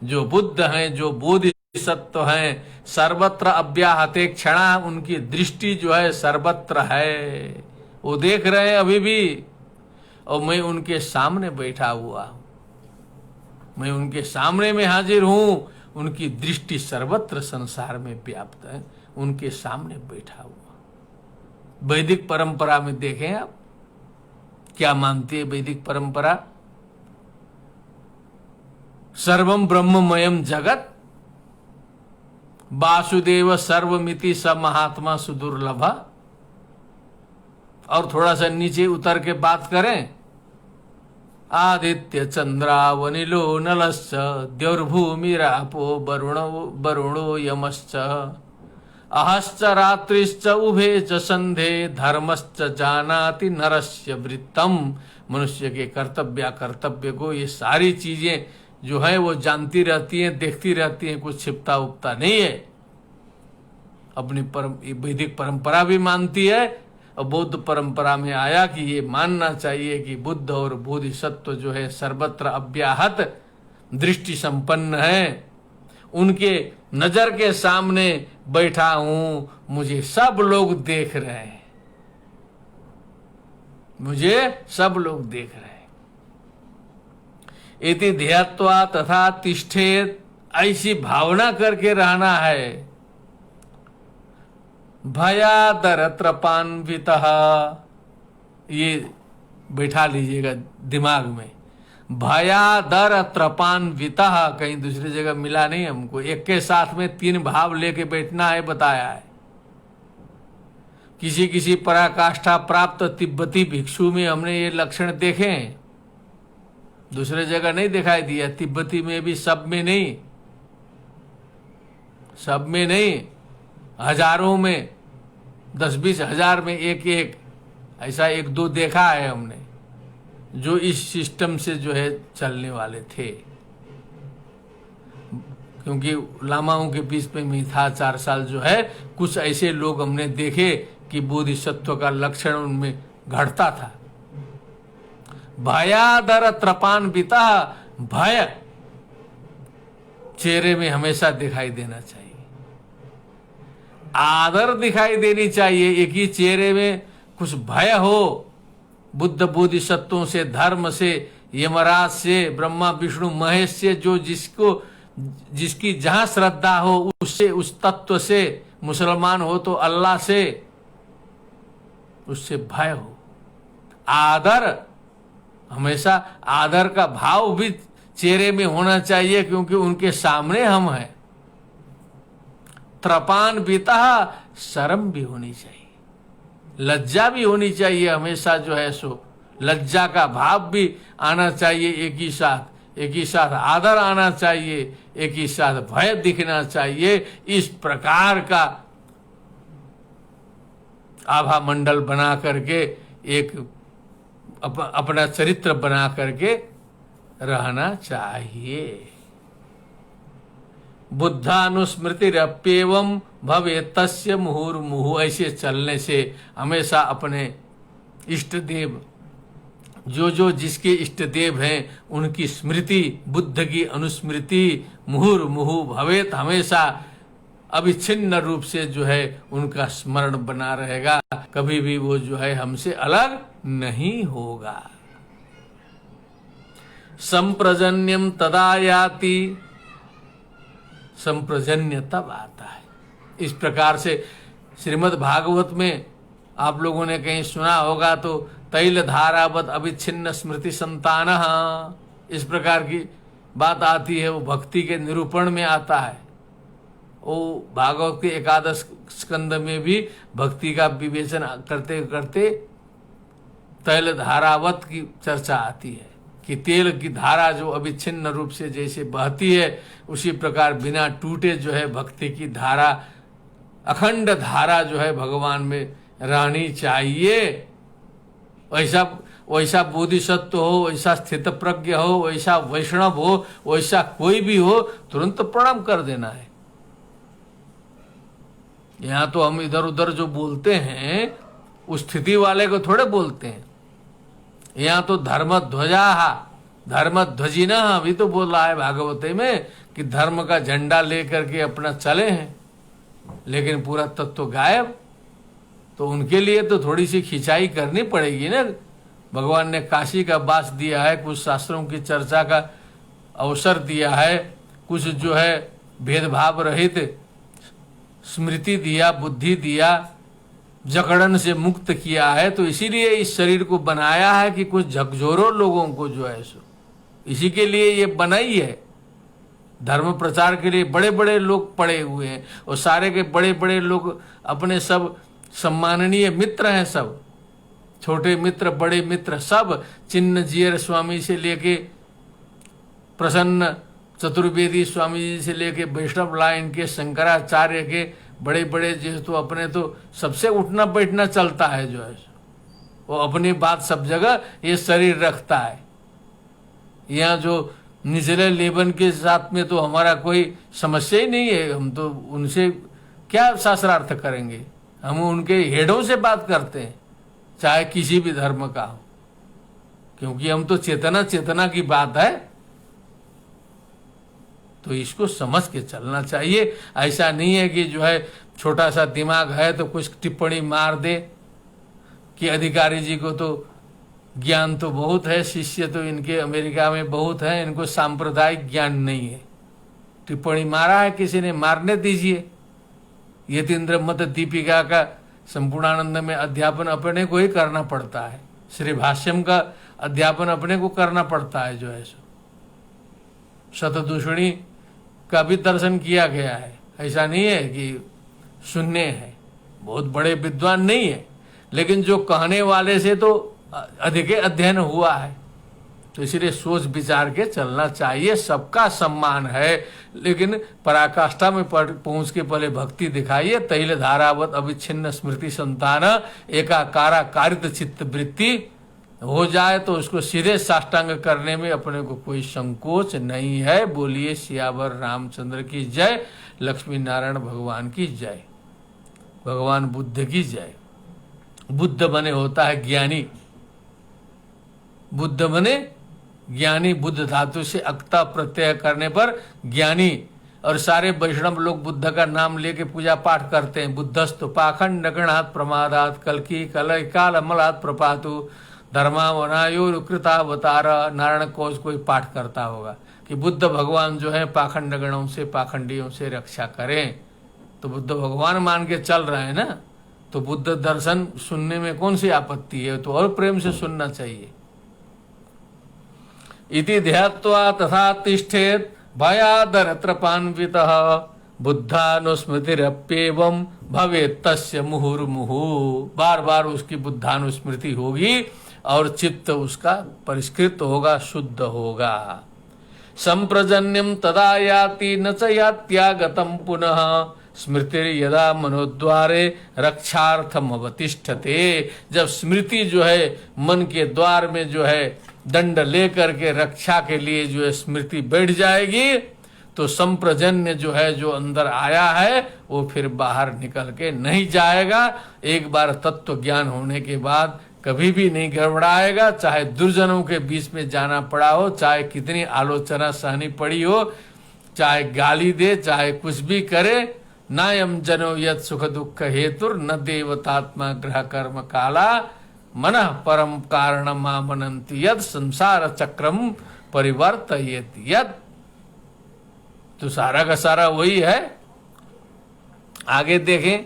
जो बुद्ध हैं, जो बोधिसत्व हैं, सर्वत्र अव्याहते क्षणा, उनकी दृष्टि जो है सर्वत्र है, वो देख रहे हैं अभी भी। और मैं उनके सामने बैठा हुआ हूं, मैं उनके सामने में हाजिर हूं, उनकी दृष्टि सर्वत्र संसार में व्याप्त है, उनके सामने बैठा हुआ। वैदिक परंपरा में देखें आप क्या मानती है वैदिक परंपरा, सर्वम ब्रह्ममयम जगत वासुदेव सर्वमिति स महात्मा सुदुर्लभ। और थोड़ा सा नीचे उतर के बात करें, आदित्य चंद्रावनिलो नलश्च द्यौर्भूमिरापो वरुणो यमश्च अहश्च रात्रिश्च उभे च संधे धर्मश्च जानाति नरस्य वृत्तम। मनुष्य के कर्तव्य को ये सारी चीजें जो है वो जानती रहती हैं, देखती रहती हैं, कुछ छिपता उपता नहीं है। अपनी वैदिक परंपरा भी मानती है और बौद्ध परंपरा में आया कि ये मानना चाहिए कि बुद्ध और बोधिसत्व जो है सर्वत्र अव्याहत दृष्टि संपन्न है, उनके नजर के सामने बैठा हूं, मुझे सब लोग देख रहे हैं, मुझे सब लोग देख रहे हैं। इति ध्यत्वा तथा तिष्ठेत, ऐसी भावना करके रहना है। भयादर त्रपान्वितः, ये बैठा लीजिएगा दिमाग में। भयादर त्रपान्वितः कहीं दूसरी जगह मिला नहीं हमको, एक के साथ में 3 भाव लेके बैठना है बताया है। किसी किसी पराकाष्ठा प्राप्त तिब्बती भिक्षु में हमने ये लक्षण देखे हैं, दूसरे जगह नहीं दिखाई दिया। तिब्बती में भी सब में नहीं, सब में नहीं, हजारों में, 10-20 हजार में एक एक ऐसा 1-2 देखा है हमने, जो इस सिस्टम से जो है चलने वाले थे। क्योंकि लामाओं के बीच में भी था 4 साल जो है, कुछ ऐसे लोग हमने देखे कि बोधिसत्व का लक्षण उनमें घटता था। भयादर त्रपान्विता, भय चेहरे में हमेशा दिखाई देना चाहिए, आदर दिखाई देनी चाहिए। एक ही चेहरे में कुछ भय हो, बुद्ध बोधिसत्वों से, धर्म से, यमराज से, ब्रह्मा विष्णु महेश से, जो जिसकी जहां श्रद्धा हो उससे, उस तत्व से, मुसलमान हो तो अल्लाह से, उससे भय हो। आदर, हमेशा आदर का भाव भी चेहरे में होना चाहिए, क्योंकि उनके सामने हम हैं। त्रपान्विता, शर्म भी होनी चाहिए, लज्जा भी होनी चाहिए हमेशा जो है सो, लज्जा का भाव भी आना चाहिए। एक ही साथ आदर आना चाहिए, एक ही साथ भय दिखना चाहिए। इस प्रकार का आभा मंडल बना करके, एक अपना चरित्र बना करके रहना चाहिए। बुद्धानुस्मृतिरप्येवं भवे तस्य मुहुर्मुहुः, ऐसे चलने से हमेशा अपने इष्ट देव, जो जिसके इष्ट देव हैं उनकी स्मृति, बुद्ध की अनुस्मृति मुहुर्मुहुः भवेत, हमेशा अविच्छिन्न रूप से जो है उनका स्मरण बना रहेगा। कभी भी वो जो है हमसे अलग नहीं होगा। संप्रजन्यम तदा याति, संप्रजन्य तब आता है। इस प्रकार से श्रीमद् भागवत में आप लोगों ने कहीं सुना होगा तो तैल धारावत अविच्छिन्न स्मृति संतान, इस प्रकार की बात आती है। वो भक्ति के निरूपण में आता है। वो भागवत के 11 स्कंद में भी भक्ति का विवेचन करते करते तैल धारावत की चर्चा आती है कि तेल की धारा जो अविच्छिन्न रूप से जैसे बहती है, उसी प्रकार बिना टूटे जो है भक्ति की धारा, अखंड धारा जो है भगवान में रहनी चाहिए। वैसा बोधिसत्व हो, वैसा स्थित प्रज्ञ हो, वैसा वैष्णव हो, वैसा कोई भी हो, तुरंत प्रणाम कर देना है। यहाँ तो हम इधर उधर जो बोलते हैं उस स्थिति वाले को थोड़े बोलते हैं। यहाँ तो धर्म ध्वजिना अभी तो बोल रहा है भागवते में कि धर्म का झंडा लेकर के अपना चले हैं, लेकिन पूरा तत्व गायब। तो उनके लिए तो थोड़ी सी खिंचाई करनी पड़ेगी ना। भगवान ने काशी का वास दिया है, कुछ शास्त्रों की चर्चा का अवसर दिया है, कुछ जो है भेदभाव रहित स्मृति दिया, बुद्धि दिया, जकड़न से मुक्त किया है। तो इसीलिए इस शरीर को बनाया है कि कुछ झकझोरों लोगों को जो है सो, इसी के लिए ये बनाई है। धर्म प्रचार के लिए बड़े बड़े लोग पड़े हुए हैं, और सारे के बड़े बड़े लोग अपने सब सम्माननीय मित्र हैं, सब छोटे मित्र, बड़े मित्र, सब चिन्ह जीयर स्वामी से लेके प्रसन्न चतुर्वेदी स्वामी जी से लेके वैष्णव लाइन के शंकराचार्य के बड़े बड़े जो तो अपने तो सबसे उठना बैठना चलता है जो है, वो अपनी बात सब जगह ये शरीर रखता है। यहाँ जो निचले लेबन के साथ में तो हमारा कोई समस्या ही नहीं है। हम तो उनसे क्या शास्त्रार्थ करेंगे, हम उनके हेडों से बात करते हैं। चाहे किसी भी धर्म का हो, क्योंकि हम तो चेतना चेतना की बात है, तो इसको समझ के चलना चाहिए। ऐसा नहीं है कि जो है छोटा सा दिमाग है तो कुछ टिप्पणी मार दे कि अधिकारी जी को तो ज्ञान तो बहुत है, शिष्य तो इनके अमेरिका में बहुत है, इनको सांप्रदायिक ज्ञान नहीं है। टिप्पणी मारा है किसी ने, मारने दीजिए। यतीन्द्र मत दीपिका का संपूर्णानंद में अध्यापन अपने को ही करना पड़ता है, श्री भाष्यम का अध्यापन अपने को करना पड़ता है। जो है सो शतदूषणी का भी दर्शन किया गया है, ऐसा नहीं है कि शून्य है, बहुत बड़े विद्वान नहीं है, लेकिन जो कहने वाले से तो अधिक अध्ययन हुआ है। तो इसलिए सोच विचार के चलना चाहिए। सबका सम्मान है, लेकिन पराकाष्ठा में पहुंच के पहले भक्ति दिखाइए। तैल धारावत अविच्छिन्न स्मृति संतान एकाकारा कारित चित्त वृत्ति हो जाए तो उसको सीधे साष्टांग करने में अपने को कोई संकोच नहीं है। बोलिए सियावर रामचंद्र की जय, लक्ष्मी नारायण भगवान की जय, भगवान बुद्ध की जय। बुद्ध बने होता है ज्ञानी, बुद्ध बने ज्ञानी। बुद्ध धातु से अक्ता प्रत्यय करने पर ज्ञानी। और सारे वैष्णव लोग बुद्ध का नाम लेके पूजा पाठ करते हैं। बुद्धस्तु पाखंड गणात प्रमादात कलकी कलय काल अमलात प्रपातु धर्मावनायो कृतावतार। नारायण कोश कोई पाठ करता होगा कि बुद्ध भगवान जो है पाखंड गणों से, पाखंडियों से रक्षा करें। तो बुद्ध भगवान मान के चल रहे हैं ना, तो बुद्ध दर्शन सुनने में कौन सी आपत्ति है? तो और प्रेम से सुनना चाहिए। इति ध्यात्वा तथा तिष्ठेत भयादरत्रपान्वितः बुद्धानुस्मृतिरप्येवं भवेत् तस्य मुहुर्मुहु। बार बार उसकी बुद्धानुस्मृति होगी और चित्त उसका परिष्कृत होगा, शुद्ध होगा। संप्रजन्यम तदा याति न च यात्यागतम पुनः स्मृतिर्यदा मनोद्वारे रक्षार्थम अवतिष्ठते। जब स्मृति जो है मन के द्वार में जो है दंड लेकर के रक्षा के लिए जो है स्मृति बैठ जाएगी, तो संप्रजन्य जो है जो अंदर आया है वो फिर बाहर निकल के नहीं जाएगा। एक बार तत्व ज्ञान होने के बाद कभी भी नहीं गड़बड़ाएगा। चाहे दुर्जनों के बीच में जाना पड़ा हो, चाहे कितनी आलोचना सहनी पड़ी हो, चाहे गाली दे, चाहे कुछ भी करे। नायम जनो यत सुख दुख हेतुर न देवतात्मा ग्रह कर्म काला मन परम कारण मामनंति यद संसार चक्रम परिवर्तयेत यद। तो सारा का सारा वही है। आगे देखें,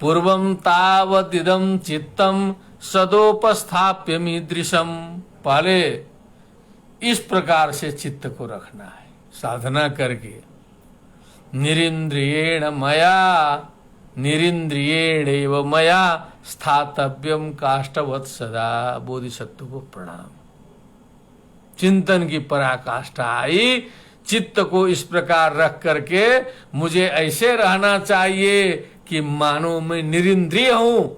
पूर्वम तावदिदम चित्तम सदोपस्थाप्य मीदृशम। पहले इस प्रकार से चित्त को रखना है साधना करके। निरिंद्रियेण मया निरिंद्रियेणैव मया स्थातव्यम काष्ठवत् सदा। बोधिसत्व को प्रणाम। चिंतन की पराकाष्ठा आई। चित्त को इस प्रकार रख करके मुझे ऐसे रहना चाहिए कि मानो मैं निरिंद्रिय हूं,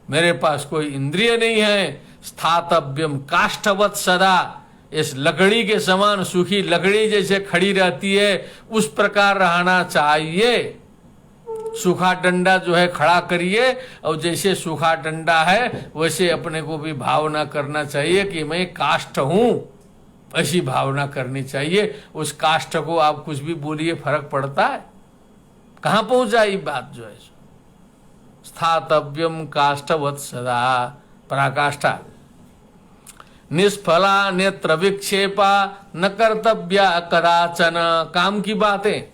मेरे पास कोई इंद्रिय नहीं है। स्थातव्यम काष्ठवत् सदा। इस लकड़ी के समान, सूखी लकड़ी जैसे खड़ी रहती है उस प्रकार रहना चाहिए। सूखा डंडा जो है खड़ा करिए, और जैसे सूखा डंडा है वैसे अपने को भी भावना करना चाहिए कि मैं काष्ठ हूं। ऐसी भावना करनी चाहिए। उस काष्ठ को आप कुछ भी बोलिए, फर्क पड़ता है? कहां पहुंच जाए बात जो है। स्थातव्यम काष्ठवत् सदा। पराकाष्ठा। निष्फला नेत्र विक्षेपा न कर्तव्या कदाचन। काम की बातें,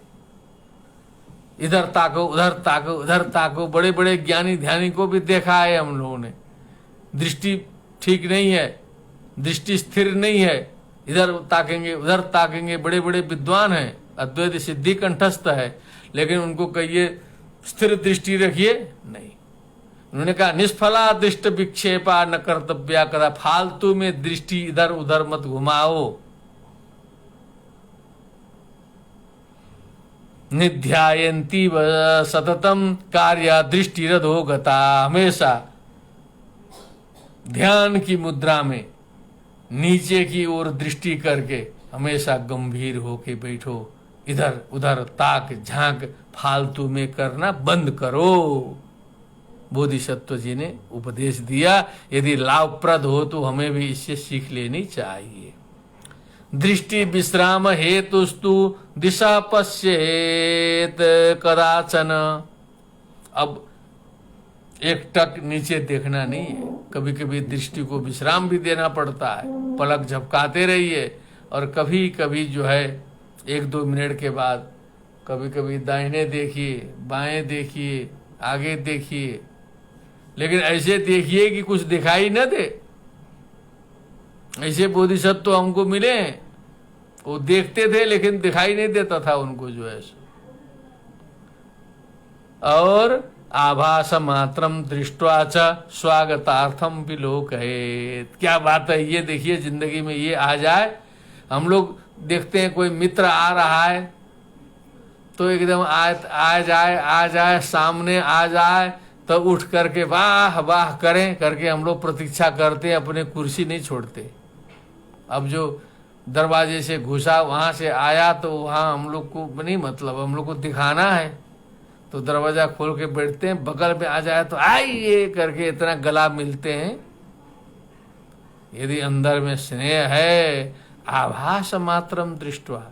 इधर ताको उधर ताको उधर ताको। बड़े बड़े ज्ञानी ध्यानी को भी देखा है हम लोगों ने, दृष्टि ठीक नहीं है, दृष्टि स्थिर नहीं है, इधर ताकेंगे उधर ताकेंगे। बड़े बड़े विद्वान हैं, अद्वैत सिद्धि कंठस्थ है, लेकिन उनको कहिए स्थिर दृष्टि रखिए, नहीं। उन्होंने कहा निष्फला दृष्ट विक्षेपा न कर्तव्या कदा। फालतू में दृष्टि इधर उधर मत घुमाओ। निध्यायन्ति सततम कार्य दृष्टिरधो गता। हमेशा ध्यान की मुद्रा में नीचे की ओर दृष्टि करके हमेशा गंभीर होके बैठो। इधर उधर ताक झांक फालतू में करना बंद करो। बोधिसत्व जी ने उपदेश दिया। यदि लाभप्रद हो तो हमें भी इससे सीख लेनी चाहिए। दृष्टि विश्राम हेतुस्तु दिशा पश्येत कदाचन। अब एक टक नीचे देखना नहीं है, कभी कभी दृष्टि को विश्राम भी देना पड़ता है, पलक झपकाते रहिए। और कभी कभी जो है 1-2 मिनट के बाद कभी कभी दाहिने देखिए, बाएं देखिए, आगे देखिए, लेकिन ऐसे देखिए कि कुछ दिखाई न दे। ऐसे बोधिसत्व तो हमको मिले हैं, वो देखते थे लेकिन दिखाई नहीं देता था उनको जो है। और आभास मात्रम दृष्टवा च स्वागतार्थम विलोकयेत। क्या बात है, ये देखिए जिंदगी में ये आ जाए। हम लोग देखते हैं कोई मित्र आ रहा है तो एकदम आ जाए सामने आ जाए तो उठ करके वाह वाह करें करके हम लोग प्रतीक्षा करते हैं, अपने कुर्सी नहीं छोड़ते। अब जो दरवाजे से घुसा वहां से आया तो वहां हम लोग को नहीं, मतलब हम लोग को दिखाना है तो दरवाजा खोल के बैठते हैं, बगल में आ जाए तो आइए करके इतना गला मिलते हैं। यदि अंदर में स्नेह है, आभास मात्रम दृष्टवा,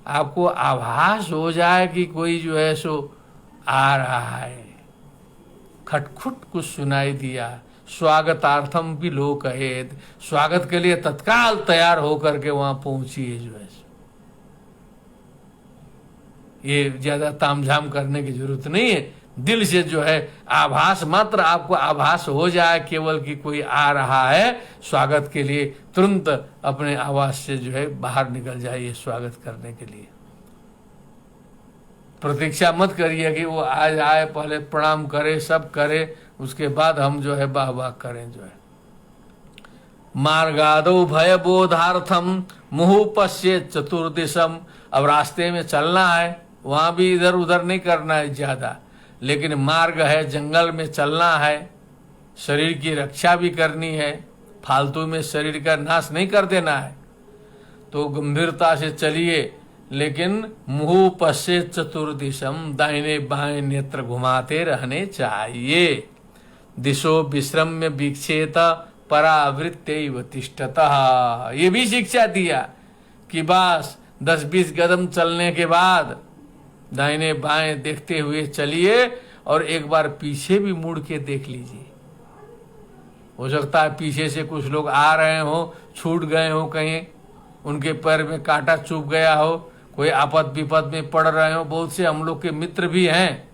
आपको आभास हो जाए कि कोई जो है सो आ रहा है, खटखुट कुछ सुनाई दिया, स्वागतार्थम भी लोकयेत, स्वागत के लिए तत्काल तैयार होकर के वहां पहुंचिए जो है। ये ज्यादा तामझाम करने की जरूरत नहीं है, दिल से जो है आभास मात्र आपको आभास हो जाए केवल कि कोई आ रहा है स्वागत के लिए, तुरंत अपने आवास से जो है बाहर निकल जाइए स्वागत करने के लिए। प्रतीक्षा मत करिए कि वो आ जाए, पहले प्रणाम करे, सब करे, उसके बाद हम जो है वाह वाह करें जो है। मार्गादो भय बोधार्थम मुहु पश्येत चतुर्दिशम। अब रास्ते में चलना है, वहां भी इधर उधर नहीं करना है ज्यादा, लेकिन मार्ग है, जंगल में चलना है, शरीर की रक्षा भी करनी है, फालतू में शरीर का नाश नहीं कर देना है, तो गंभीरता से चलिए। लेकिन मुहु पश्येत चतुर्दिशम, दाहिने बाएं नेत्र घुमाते रहने चाहिए। दिशो विश्रम्य वीक्षेत परावृत्तैव तिष्ठतः। ये भी शिक्षा दिया कि बस 10-20 कदम चलने के बाद दाहिने बाएं देखते हुए चलिए और एक बार पीछे भी मुड़ के देख लीजिए। हो सकता है पीछे से कुछ लोग आ रहे हो, छूट गए हो, कहीं उनके पैर में कांटा चुभ गया हो, कोई आपद विपद में पड़ रहे हो। बहुत से हम लोग के मित्र भी हैं,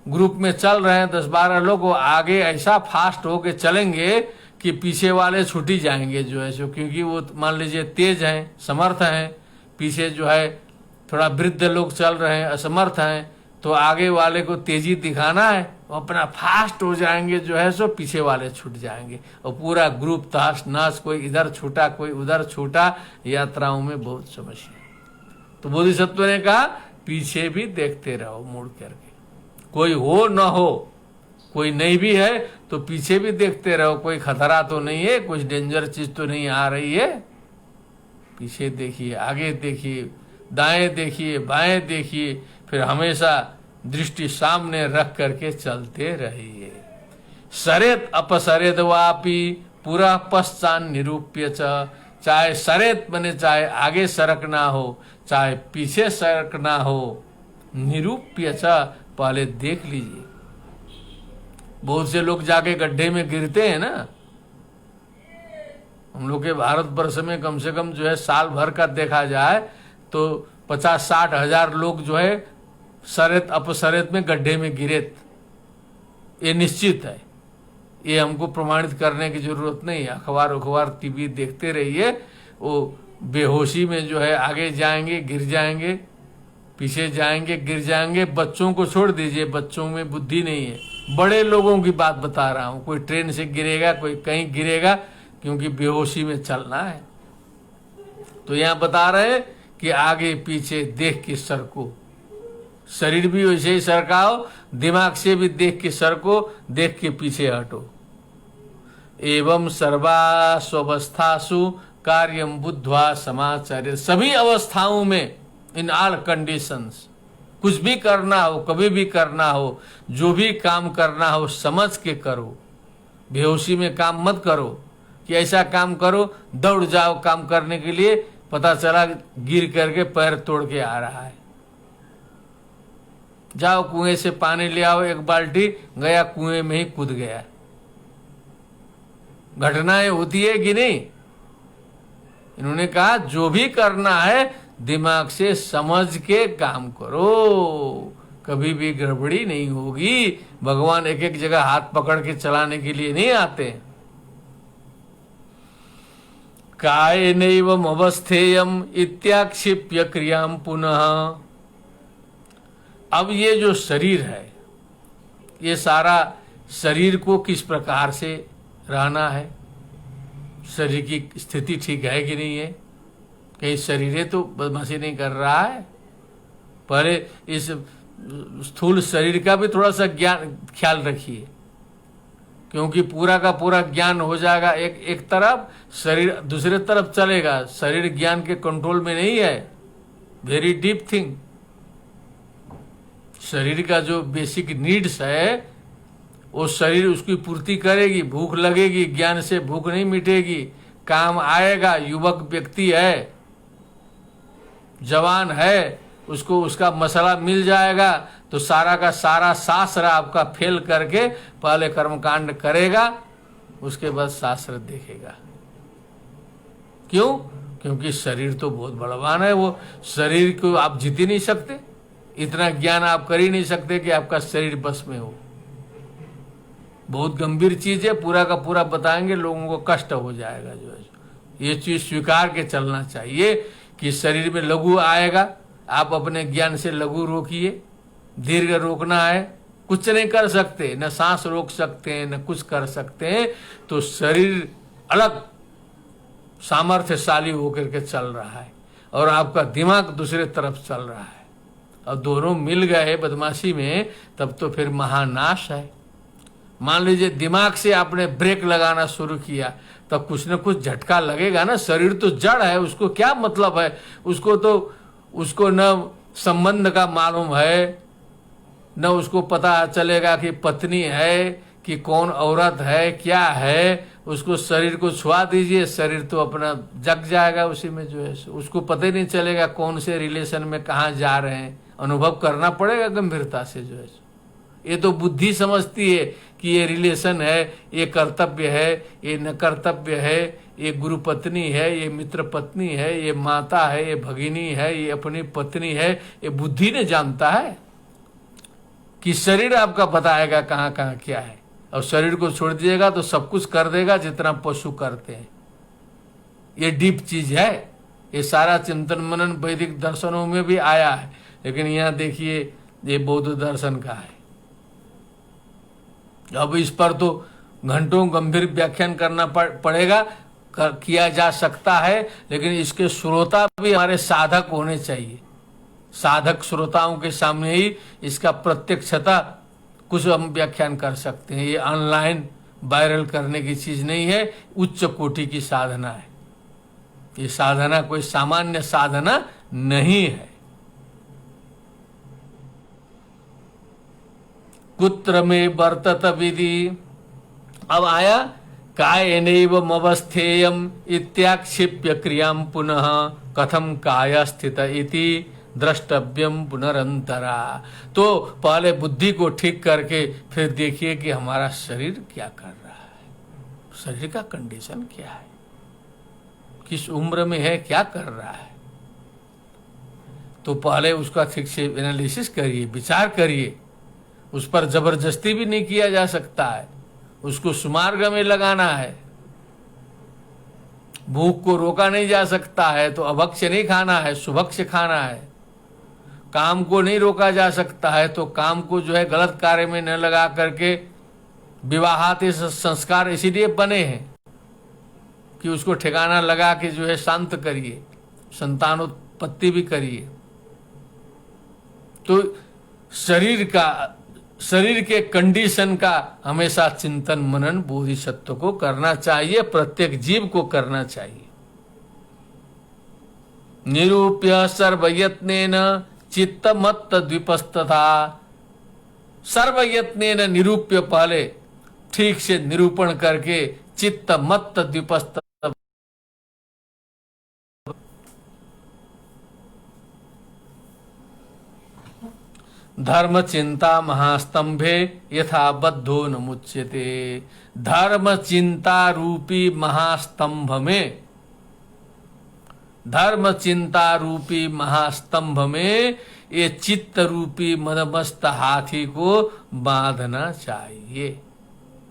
ग्रुप में चल रहे हैं 10-12 लोग, वो आगे ऐसा फास्ट होके चलेंगे कि पीछे वाले छूट ही जाएंगे जो है सो, क्योंकि वो मान लीजिए तेज हैं, समर्थ हैं। पीछे जो है थोड़ा वृद्ध लोग चल रहे हैं, असमर्थ हैं, तो आगे वाले को तेजी दिखाना है, वो अपना फास्ट हो जाएंगे जो है सो, पीछे वाले छूट जाएंगे और पूरा ग्रुप ताश नाश, कोई इधर छूटा कोई उधर छूटा। यात्राओं में बहुत समस्या। तो बोधिसत्व ने कहा पीछे भी देखते रहो मुड़ करके, कोई हो न हो, कोई नहीं भी है तो पीछे भी देखते रहो, कोई खतरा तो नहीं है, कुछ डेंजर चीज तो नहीं आ रही है। पीछे देखिए, आगे देखिए, दाएं देखिए, बाएं देखिए, फिर हमेशा दृष्टि सामने रख करके चलते रहिए। सरेत अपसरेत वापी पूरा पश्चात निरूप्य च। चाहे सरेत बने, चाहे आगे सरकना हो, चाहे पीछे सरकना हो, निरूप्य च, पहले देख लीजिए। बहुत से लोग जाके गड्ढे में गिरते हैं ना। हम लोग के भारतवर्ष में कम से कम जो है साल भर का देखा जाए तो 50-60 हजार लोग जो है सरेत अपसरेत में गड्ढे में गिरे। ये निश्चित है, ये हमको प्रमाणित करने की जरूरत नहीं है। अखबार टीवी देखते रहिए, वो बेहोशी में जो है आगे जाएंगे गिर जाएंगे, पीछे जाएंगे गिर जाएंगे। बच्चों को छोड़ दीजिए, बच्चों में बुद्धि नहीं है। बड़े लोगों की बात बता रहा हूं, कोई ट्रेन से गिरेगा, कोई कहीं गिरेगा, क्योंकि बेहोशी में चलना है। तो यहां बता रहे कि आगे पीछे देख के सरको, शरीर भी वैसे ही सरकाओ, दिमाग से भी देख के सरको, देख के पीछे हटो। एवं सर्वास्वस्थासु कार्यम बुद्ध्वा समाचार्य। सभी अवस्थाओं में, इन ऑल कंडीशंस, कुछ भी करना हो, कभी भी करना हो, जो भी काम करना हो समझ के करो। बेहोशी में काम मत करो कि ऐसा काम करो, दौड़ जाओ काम करने के लिए, पता चला गिर करके पैर तोड़ के आ रहा है। जाओ कुएं से पानी ले आओ, एक बाल्टी, गया कुएं में ही कूद गया। घटनाएं होती है कि नहीं? इन्होंने कहा जो भी करना है दिमाग से समझ के काम करो, कभी भी गड़बड़ी नहीं होगी। भगवान एक एक जगह हाथ पकड़ के चलाने के लिए नहीं आते। कायेनैव अवस्थेयम इत्याक्षिप्य क्रियाम पुनः। अब ये जो शरीर है, ये सारा शरीर को किस प्रकार से रहना है, शरीर की स्थिति ठीक है कि नहीं है? कहीं शरीर तो बदमाशी नहीं कर रहा है? पहले इस स्थूल शरीर का भी थोड़ा सा ज्ञान ख्याल रखिए, क्योंकि पूरा का पूरा ज्ञान हो जाएगा एक तरफ, शरीर दूसरे तरफ चलेगा। शरीर ज्ञान के कंट्रोल में नहीं है। Very deep thing. शरीर का जो बेसिक नीड्स है वो शरीर उसकी पूर्ति करेगी। भूख लगेगी, ज्ञान से भूख नहीं मिटेगी, काम आएगा। युवक व्यक्ति है, जवान है, उसको उसका मसला मिल जाएगा तो सारा का सारा शास्त्र आपका फेल करके पहले कर्मकांड करेगा, उसके बाद शास्त्र देखेगा। क्यों? क्योंकि शरीर तो बहुत बलवान है। वो शरीर को आप जीत ही नहीं सकते। इतना ज्ञान आप कर ही नहीं सकते कि आपका शरीर बस में हो। बहुत गंभीर चीज है, पूरा का पूरा बताएंगे, लोगों को कष्ट हो जाएगा। जो है ये चीज स्वीकार के चलना चाहिए कि शरीर में लघु आएगा, आप अपने ज्ञान से लघु रोकिए। दीर्घ रोकना है, कुछ नहीं कर सकते, न सांस रोक सकते हैं, न कुछ कर सकते हैं। तो शरीर अलग सामर्थ्यशाली होकर के चल रहा है और आपका दिमाग दूसरे तरफ चल रहा है, और दोनों मिल गए बदमाशी में, तब तो फिर महानाश है। मान लीजिए दिमाग से आपने ब्रेक लगाना शुरू किया, तब कुछ न कुछ झटका लगेगा ना। शरीर तो जड़ है, उसको क्या मतलब है? उसको न संबंध का मालूम है, न उसको पता चलेगा कि पत्नी है कि कौन औरत है, क्या है। उसको शरीर को छुआ दीजिए, शरीर तो अपना जग जाएगा उसी में। जो है उसको पता ही नहीं चलेगा कौन से रिलेशन में कहाँ जा रहे हैं। अनुभव करना पड़ेगा गंभीरता से। जो है ये तो बुद्धि समझती है कि ये रिलेशन है, ये कर्तव्य है, ये न कर्तव्य है, ये गुरु पत्नी है, ये मित्र पत्नी है, ये माता है, ये भगिनी है, ये अपनी पत्नी है। ये बुद्धि ने जानता है कि शरीर आपका बताएगा कहाँ कहाँ क्या है, और शरीर को छोड़ दिएगा तो सब कुछ कर देगा जितना पशु करते हैं। ये डीप चीज है। ये सारा चिंतन मनन वैदिक दर्शनों में भी आया है, लेकिन यहाँ देखिए ये बौद्ध दर्शन का है। अब इस पर तो घंटों गंभीर व्याख्यान करना पड़ेगा, किया जा सकता है, लेकिन इसके श्रोता भी हमारे साधक होने चाहिए। साधक श्रोताओं के सामने ही इसका प्रत्यक्षता कुछ हम व्याख्यान कर सकते हैं। ये ऑनलाइन वायरल करने की चीज नहीं है, उच्च कोटि की साधना है। ये साधना कोई सामान्य साधना नहीं है। कुत्र में वर्तत विधि। अब आया कायेनैव अवस्थेयम इत्याक्षिप्य क्रियाम पुनः कथम काय स्थित इति द्रष्टव्यम पुनरंतरा। तो पहले बुद्धि को ठीक करके फिर देखिए कि हमारा शरीर क्या कर रहा है, शरीर का कंडीशन क्या है, किस उम्र में है, क्या कर रहा है। तो पहले उसका ठीक से एनालिसिस करिए, विचार करिए। उस पर जबरदस्ती भी नहीं किया जा सकता है, उसको सुमार्ग में लगाना है। भूख को रोका नहीं जा सकता है तो अभक्ष्य नहीं खाना है, सुभक्ष्य खाना है। काम को नहीं रोका जा सकता है तो काम को जो है गलत कार्य में न लगा करके, विवाहात संस्कार इसीलिए बने हैं कि उसको ठिकाना लगा के जो है शांत करिए, संतानोत्पत्ति भी करिए। तो शरीर के कंडीशन का हमेशा चिंतन मनन बोधिसत्व को करना चाहिए, प्रत्येक जीव को करना चाहिए। निरूप्य सर्वयत्नेन चित्तमत्त द्विपस्तथा सर्वयत्नेन निरूप्य, पहले ठीक से निरूपण करके चित्तमत्त द्विपस्त धर्म चिंता महास्तंभे यथा बद्धो न मुच्यते। धर्म चिंता रूपी महास्तंभ में, धर्म चिंता रूपी महास्तंभ में ये चित्त रूपी मदमस्त हाथी को बांधना चाहिए।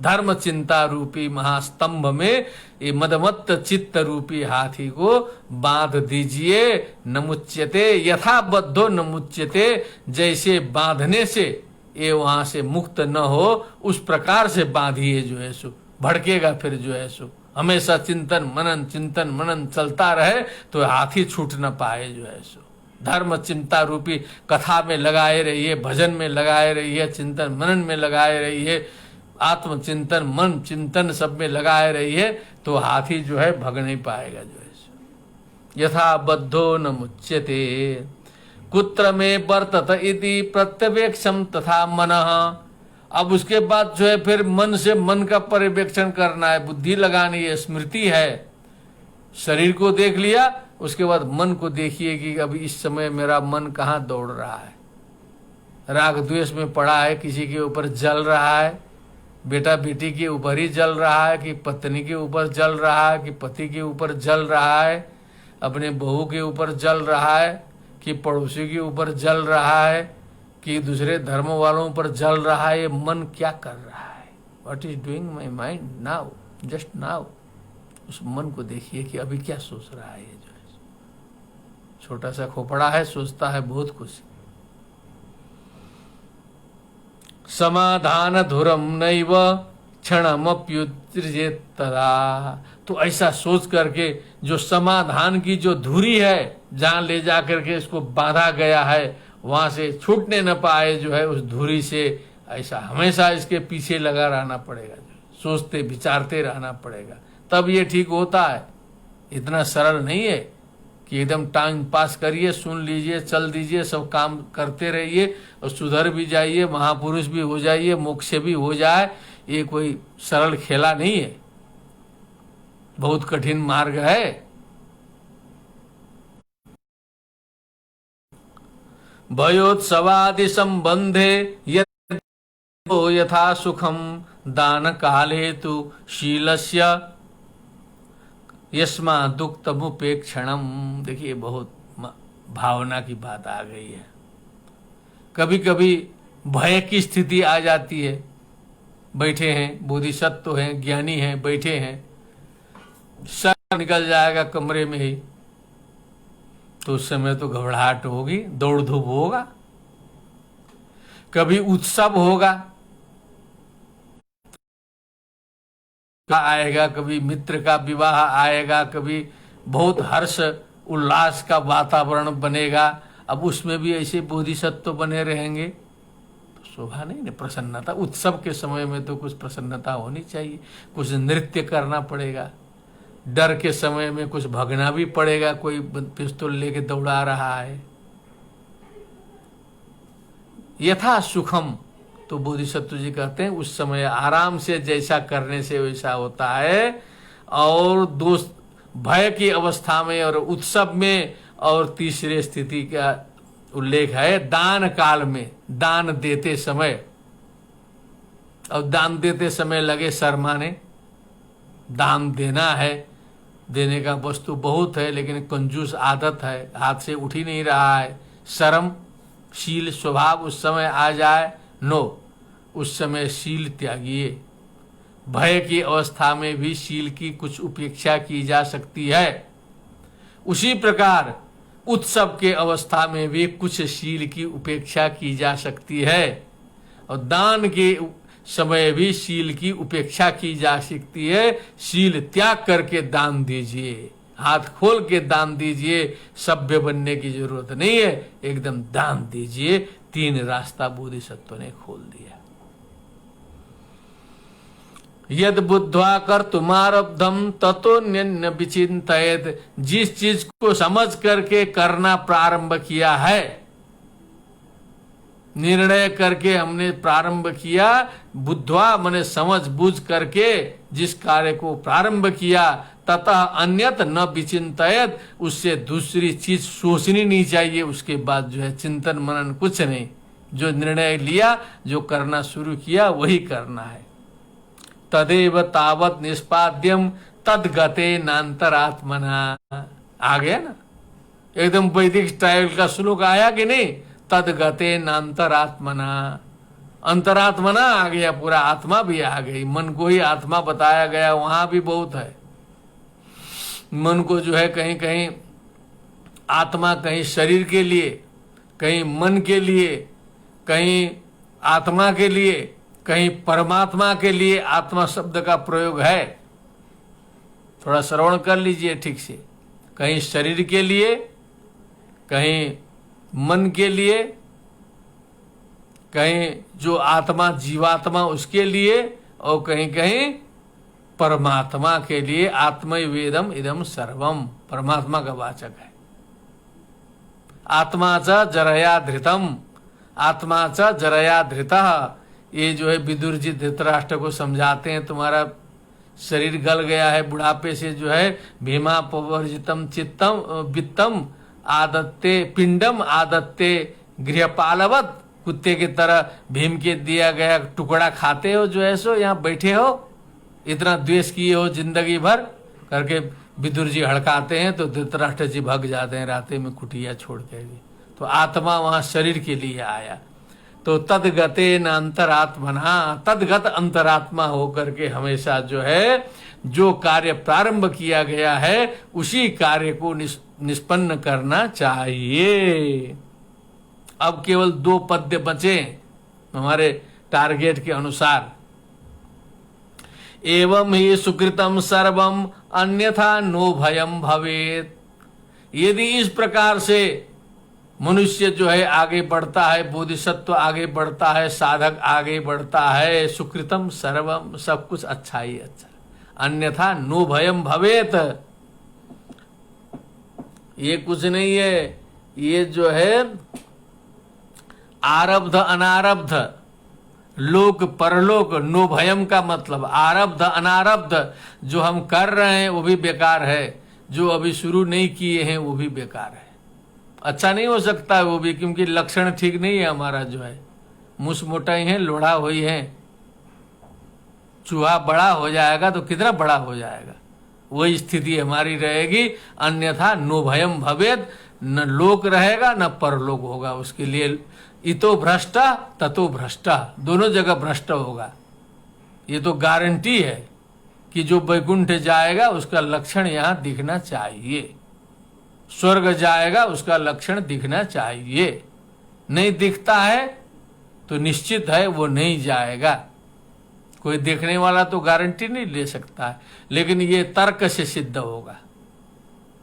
धर्म चिंता रूपी महास्तंभ में ये मदमत्त चित्त रूपी हाथी को बांध दीजिए। न मुच्यते यथा बद्धो न मुच्यते, जैसे बांधने से ये वहां से मुक्त न हो उस प्रकार से बांधिए जो है सो। भड़केगा फिर जो है सो, हमेशा चिंतन मनन चलता रहे तो हाथी छूट न पाए जो है सो। धर्म चिंता रूपी कथा में लगाए रहिए, भजन में लगाए रहिए, चिंतन मनन में लगाए रहिए, आत्मचिंतन मन चिंतन सब में लगाए रहिए, तो हाथी जो है भग नहीं पाएगा जो है। यथा बद्धो न मुच्यते कुत्र में वर्तत इति प्रत्यवेक्षम तथा मनः। अब उसके बाद जो है फिर मन से मन का पर्यवेक्षण करना है, बुद्धि लगानी है, स्मृति है। शरीर को देख लिया, उसके बाद मन को देखिए कि अभी इस समय मेरा मन कहाँ दौड़ रहा है, राग द्वेष में पड़ा है, किसी के ऊपर जल रहा है, बेटा बेटी के ऊपर ही जल रहा है कि पत्नी के ऊपर जल रहा है कि पति के ऊपर जल रहा है, अपने बहू के ऊपर जल रहा है कि पड़ोसी के ऊपर जल रहा है कि दूसरे धर्म वालों पर जल रहा है। ये मन क्या कर रहा है, what is doing my mind now, just now. उस मन को देखिए कि अभी क्या सोच रहा है। ये जो है छोटा सा खोपड़ा है, सोचता है बहुत कुछ। समाधान धुरम नैव क्षणमप्युत्सृजेत तदा। तो ऐसा सोच करके जो समाधान की जो धुरी है, जहां ले जा करके इसको बांधा गया है, वहां से छूटने न पाए जो है उस धुरी से, ऐसा हमेशा इसके पीछे लगा रहना पड़ेगा, सोचते विचारते रहना पड़ेगा, तब ये ठीक होता है। इतना सरल नहीं है कि एकदम टाइम पास करिए, सुन लीजिए, चल दीजिए, सब काम करते रहिए और सुधर भी जाइए, महापुरुष भी हो जाइए, मोक्ष भी हो जाए। ये कोई सरल खेला नहीं है, बहुत कठिन मार्ग है। भयोत्सवादि संबंधे यथा सुखम दान काले तु शीलस्य यस्मा दुक्तमुपेक्षणम। देखिए बहुत भावना की बात आ गई है। कभी कभी भय की स्थिति आ जाती है, बैठे हैं, बोधिसत्व हैं, ज्ञानी हैं, बैठे हैं, सर निकल जाएगा कमरे में ही, तो उस समय तो घबराहट होगी, दौड़ धूप होगा। कभी उत्सव होगा, आएगा, कभी मित्र का विवाह आएगा, कभी बहुत हर्ष उल्लास का वातावरण बनेगा। अब उसमें भी ऐसे बोधिसत्व बने रहेंगे तो शोभा नहीं ना, प्रसन्नता। उत्सव के समय में तो कुछ प्रसन्नता होनी चाहिए, कुछ नृत्य करना पड़ेगा। डर के समय में कुछ भगना भी पड़ेगा, कोई पिस्तौल लेके दौड़ा रहा है। यथा सुखम, तो बोधिसत्व जी कहते हैं उस समय आराम से जैसा करने से वैसा होता है। और दोस्त भय की अवस्था में और उत्सव में, और तीसरे स्थिति का उल्लेख है दान काल में, दान देते समय। अब दान देते समय लगे शर्माने, दान देना है, देने का वस्तु बहुत है लेकिन कंजूस आदत है, हाथ से उठ ही नहीं रहा है। शर्म शील स्वभाव उस समय आ जाए, नो, उस समय शील त्यागिए। भय की अवस्था में भी शील की कुछ उपेक्षा की जा सकती है। उसी प्रकार उत्सव के अवस्था में भी कुछ शील की उपेक्षा की जा सकती है, और दान के समय भी शील की उपेक्षा की जा सकती है। शील त्याग करके दान दीजिए, हाथ खोल के दान दीजिए, सभ्य बनने की जरूरत नहीं है, एकदम दान दीजिए। 3 रास्ता बोधिसत्व ने खोल दिया। यद बुद्ध्वा कर तुमारब्धम ततोन्य विचिंतयेत। जिस चीज को समझ करके करना प्रारंभ किया है, निर्णय करके हमने प्रारंभ किया, बुद्ध्वा मने समझ बूझ करके जिस कार्य को प्रारंभ किया, ततः अन्यत न विचिंतयत, उससे दूसरी चीज सोचनी नहीं चाहिए। उसके बाद जो है चिंतन मनन कुछ नहीं, जो निर्णय लिया, जो करना शुरू किया वही करना है। तदेव तावत निष्पाद्यम तदगते नान्तरात्मना। आ गया ना, एकदम वैदिक स्टाइल का श्लोक आया कि नहीं? तदगते नान्तरात्मना, अंतरात्मना आ गया, पूरा आत्मा भी आ गई। मन को ही आत्मा बताया गया, वहां भी बहुत है। मन को जो है कहीं कहीं आत्मा, कहीं शरीर के लिए, कहीं मन के लिए, कहीं आत्मा के लिए, कहीं परमात्मा के लिए आत्मा शब्द का प्रयोग है। थोड़ा श्रवण कर लीजिए ठीक से। कहीं शरीर के लिए, कहीं मन के लिए, कहीं जो आत्मा जीवात्मा उसके लिए, और कहीं कहीं परमात्मा के लिए। आत्मैवेदम इदम सर्वम, परमात्मा का वाचक है। आत्मा च जरया धृतम, आत्मा च जरया धृतः। ये जो है विदुर जी धृतराष्ट्र को समझाते हैं, तुम्हारा शरीर गल गया है बुढ़ापे से, जो है भीमा पवर्जितम चित्तम वित्तम आदत्ते पिंडम आदत्ते गृहपालवत, कुत्ते की तरह भीम के दिया गया टुकड़ा खाते हो, जो है सो यहाँ बैठे हो, इतना द्वेष किए हो जिंदगी भर करके विदुर जी हड़काते हैं, तो धृतराष्ट्र जी भग जाते हैं रास्ते में कुटिया छोड़ के। तो आत्मा वहां शरीर के लिए आया। तो तदगते न अंतरात्मना, तदगत अंतरात्मा होकर के हमेशा जो है जो कार्य प्रारंभ किया गया है उसी कार्य को निष्पन्न करना चाहिए। अब केवल 2 पद्य बचे हमारे टारगेट के अनुसार। एवं ही सुकृतम सर्वम अन्यथा नो भयम भवेत। यदि इस प्रकार से मनुष्य जो है आगे बढ़ता है, बोधिसत्व आगे बढ़ता है, साधक आगे बढ़ता है, सुकृतम सर्वम, सब कुछ अच्छा ही अच्छा, अन्यथा नो भयम भवेत। ये कुछ नहीं है, ये जो है आरब्ध अनारब्ध, लोक परलोक, नो भयम का मतलब आरब्ध अनारब्ध, जो हम कर रहे हैं वो भी बेकार है, जो अभी शुरू नहीं किए हैं वो भी बेकार है। अच्छा नहीं हो सकता है वो भी, क्योंकि लक्षण ठीक नहीं है हमारा, जो है मुस मोटाई है, लोढ़ा हुई है। चूहा बड़ा हो जाएगा तो कितना बड़ा हो जाएगा, वही स्थिति हमारी रहेगी। अन्यथा नो भयम भवेद, न लोक रहेगा न परलोक होगा। उसके लिए इतो भ्रष्टा ततो भ्रष्टा, दोनों जगह भ्रष्ट होगा। ये तो गारंटी है कि जो वैकुंठ जाएगा उसका लक्षण यहाँ दिखना चाहिए, स्वर्ग जाएगा उसका लक्षण दिखना चाहिए। नहीं दिखता है तो निश्चित है वो नहीं जाएगा। कोई देखने वाला तो गारंटी नहीं ले सकता है, लेकिन ये तर्क से सिद्ध होगा,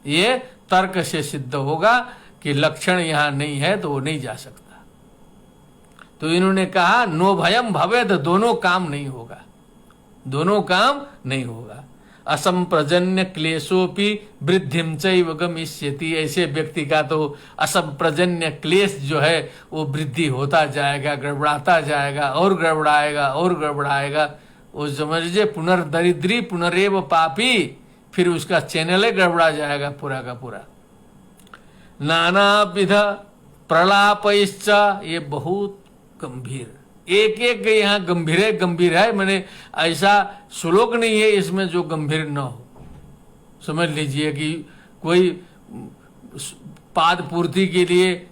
ये तर्क से सिद्ध होगा कि लक्षण यहाँ नहीं है तो वो नहीं जा सकता। तो इन्होंने कहा नो भयम भवेद, दोनों काम नहीं होगा, दोनों काम नहीं होगा। असंप्रजन्य क्लेशोपि वृद्धिम चैव गमिष्यति, ऐसे व्यक्ति का तो असंप्रजन्य क्लेश जो है वो वृद्धि होता जाएगा, गड़बड़ाता जाएगा और गड़बड़ाएगा और गड़बड़ाएगा। वो समझिए पुनर्दरिद्री पुनरेव पापी, फिर उसका चैनल गड़बड़ा जाएगा पूरा का पूरा। नाना विध प्रलापैश्च, ये बहुत गंभीर, एक एक यहाँ गंभीर है, मैंने ऐसा श्लोक नहीं है इसमें जो गंभीर न हो। समझ लीजिए कि कोई पाद पूर्ति के लिए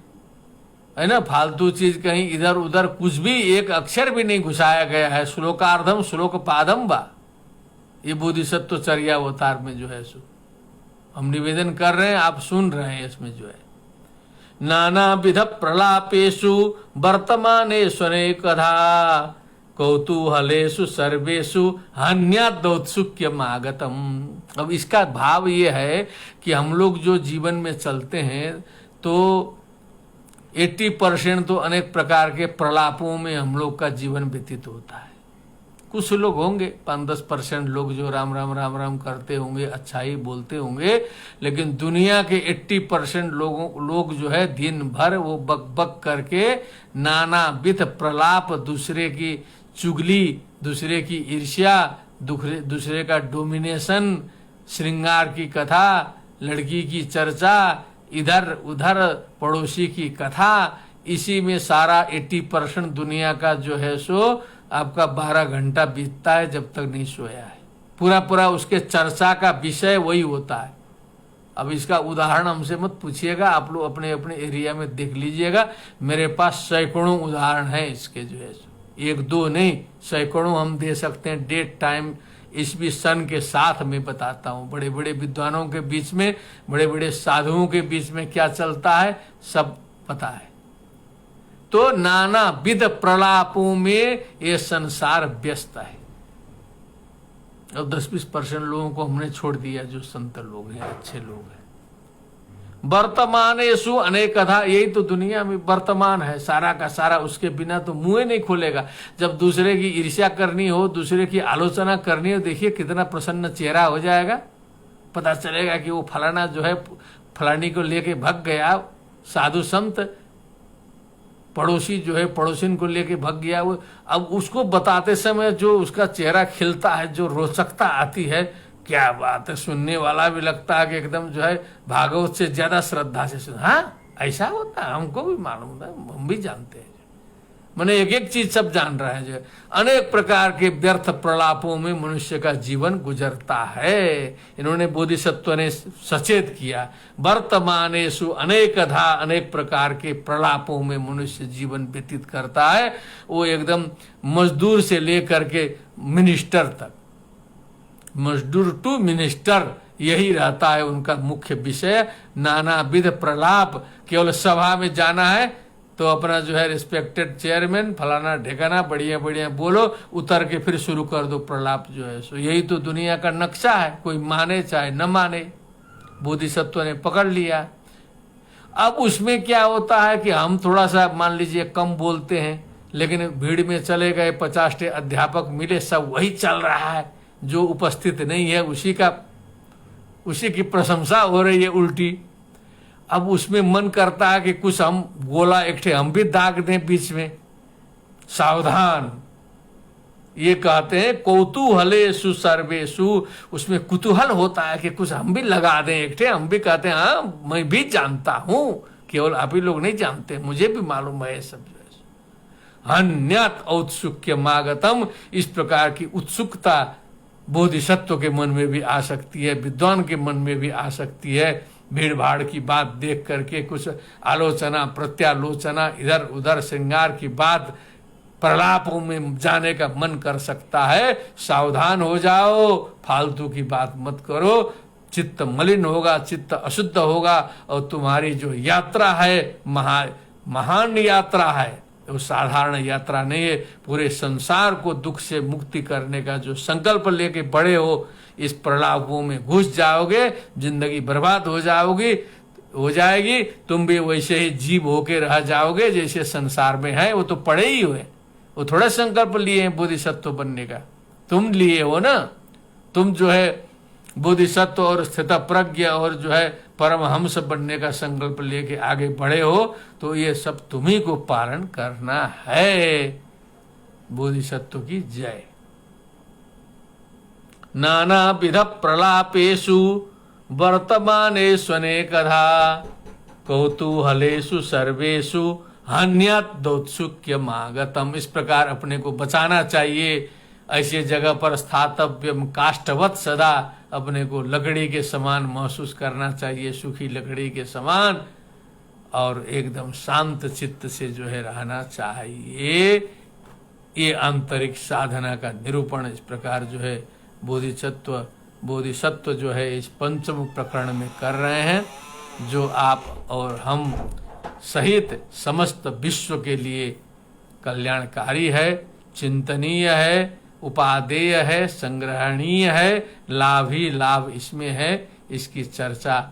है ना फालतू चीज कहीं इधर उधर कुछ भी एक अक्षर भी नहीं घुसाया गया है। श्लोकार्धम श्लोक पादम बा, ये बोधिसत्व चर्या अवतार में जो है सो हम निवेदन कर रहे हैं, आप सुन रहे हैं। इसमें जो है नाना विध प्रलापेशु वर्तमानेष्वनेकधा कौतूहलेषु सर्वेषु हन्यादौत्सुक्यम आगतम। अब इसका भाव ये है कि हम लोग जो जीवन में चलते हैं तो 80% तो अनेक प्रकार के प्रलापों में हम लोग का जीवन व्यतीत होता है। कुछ लोग होंगे 5-10% लोग जो राम राम राम राम करते होंगे, अच्छा ही बोलते होंगे, लेकिन दुनिया के 80% लोग जो है दिन भर वो बक बक करके नाना विध प्रलाप, दूसरे की चुगली, दूसरे की ईर्ष्या, दूसरे का डोमिनेशन, श्रृंगार की कथा, लड़की की चर्चा, इधर उधर पड़ोसी की कथा, इसी में सारा 80% दुनिया का जो है सो आपका 12 घंटा बीतता है जब तक नहीं सोया है। पूरा पूरा उसके चर्चा का विषय वही होता है। अब इसका उदाहरण हमसे मत पूछिएगा, आप लोग अपने अपने एरिया में देख लीजिएगा। मेरे पास सैकड़ों उदाहरण हैं इसके, जो है एक दो नहीं, सैकड़ों हम दे सकते हैं। डेट टाइम इस भी सन के साथ में बताता हूँ। बड़े बड़े विद्वानों के बीच में, बड़े बड़े साधुओं के बीच में क्या चलता है सब पता है। तो नाना विध प्रलापों में ये संसार व्यस्त है। और 10-20% लोगों को हमने छोड़ दिया जो संत लोग हैं, अच्छे लोग हैं। वर्तमानेषु अनेकधा, यही तो दुनिया में वर्तमान है सारा का सारा। उसके बिना तो मुंह नहीं खोलेगा। जब दूसरे की ईर्ष्या करनी हो, दूसरे की आलोचना करनी हो, देखिए कितना प्रसन्न चेहरा हो जाएगा। पता चलेगा कि वो फलाना जो है फलानी को लेके भग गया, साधु संत पड़ोसी जो है पड़ोसिन को लेके भग गया। वो अब उसको बताते समय जो उसका चेहरा खिलता है, जो रोचकता आती है, क्या बात है। सुनने वाला भी लगता है कि एकदम जो है भागवत से ज्यादा श्रद्धा से सुन। हाँ ऐसा होता है, हमको भी मालूम था, हम भी जानते हैं। मैंने एक एक चीज सब जान रहा है। जो अनेक प्रकार के व्यर्थ प्रलापों में मनुष्य का जीवन गुजरता है। इन्होंने बोधिसत्व ने सचेत किया। वर्तमानेषु अनेकधा, अनेक प्रकार के प्रलापों में मनुष्य जीवन व्यतीत करता है। वो एकदम मजदूर से लेकर के मिनिस्टर तक, मजदूर टू मिनिस्टर, यही रहता है उनका मुख्य विषय। नाना विध प्रलाप, केवल सभा में जाना है तो अपना जो है रिस्पेक्टेड चेयरमैन फलाना ढेकाना बढ़िया बढ़िया बोलो, उतर के फिर शुरू कर दो प्रलाप जो है सो। यही तो दुनिया का नक्शा है, कोई माने चाहे न माने। बोधिसत्व ने पकड़ लिया। अब उसमें क्या होता है कि हम थोड़ा सा मान लीजिए कम बोलते हैं, लेकिन भीड़ में चले गए 50 अध्यापक मिले, सब वही चल रहा है। जो उपस्थित नहीं है उसी की प्रशंसा हो रही है उल्टी। अब उसमें मन करता है कि कुछ हम गोला एक हम भी दाग दें बीच में। सावधान, ये कहते हैं कौतूहलेषु सर्वेषु, उसमें कुतूहल होता है कि कुछ हम भी लगा दें एक ठे। हम भी कहते हैं हाँ मैं भी जानता हूं, केवल आप ही लोग नहीं जानते, मुझे भी मालूम है सब। अन्यत औत्सुक्य मागतम, इस प्रकार की उत्सुकता बोधिसत्व के मन में भी आ सकती है, विद्वान के मन में भी आ सकती है। भीड़ भाड़ की बात देख करके कुछ आलोचना प्रत्यालोचना, इधर उधर श्रृंगार की बात, प्रलापों में जाने का मन कर सकता है। सावधान हो जाओ, फालतू की बात मत करो। चित्त मलिन होगा, चित्त अशुद्ध होगा, और तुम्हारी जो यात्रा है महान यात्रा है, वो साधारण यात्रा नहीं है। पूरे संसार को दुख से मुक्ति करने का जो संकल्प लेके बड़े हो, इस प्रलापों में घुस जाओगे, जिंदगी बर्बाद हो जाएगी। तुम भी वैसे ही जीव होके रह जाओगे जैसे संसार में है। वो तो पड़े ही हुए, वो थोड़ा संकल्प लिए हैं बोधिसत्व बनने का, तुम लिए हो ना। तुम जो है बोधिसत्व और स्थितप्रज्ञ और जो है परमहंस बनने का संकल्प लेके आगे बढ़े हो, तो ये सब तुम्ही को पालन करना है। बोधिसत्व की जय। नाना विध प्रलापेषु वर्तमानेष्वनेकधा, कौतूहलेषु सर्वेषु हन्यत दौत्सुक्यमागतम। इस प्रकार अपने को बचाना चाहिए। ऐसे जगह पर स्थातव्यम काष्ठवत, सदा अपने को लकड़ी के समान महसूस करना चाहिए, सूखी लकड़ी के समान, और एकदम शांत चित्त से जो है रहना चाहिए। ये आंतरिक साधना का निरूपण इस प्रकार जो है बोधिसत्व जो है इस पंचम प्रकरण में कर रहे हैं, जो आप और हम सहित समस्त विश्व के लिए कल्याणकारी है, चिंतनीय है, उपादेय है, संग्रहणीय है, लाभ ही लाभ इसमें है। इसकी चर्चा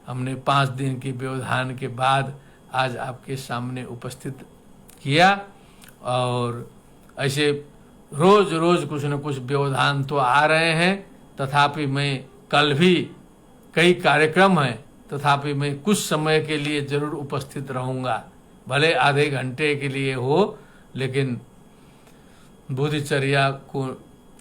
हमने 5 दिन के व्यवधान के बाद आज आपके सामने उपस्थित किया। और ऐसे रोज रोज कुछ न कुछ व्यवधान तो आ रहे हैं, तथापि मैं कल भी कई कार्यक्रम हैं, तथापि मैं कुछ समय के लिए जरूर उपस्थित रहूंगा, भले आधे घंटे के लिए हो, लेकिन बुद्धिचर्या को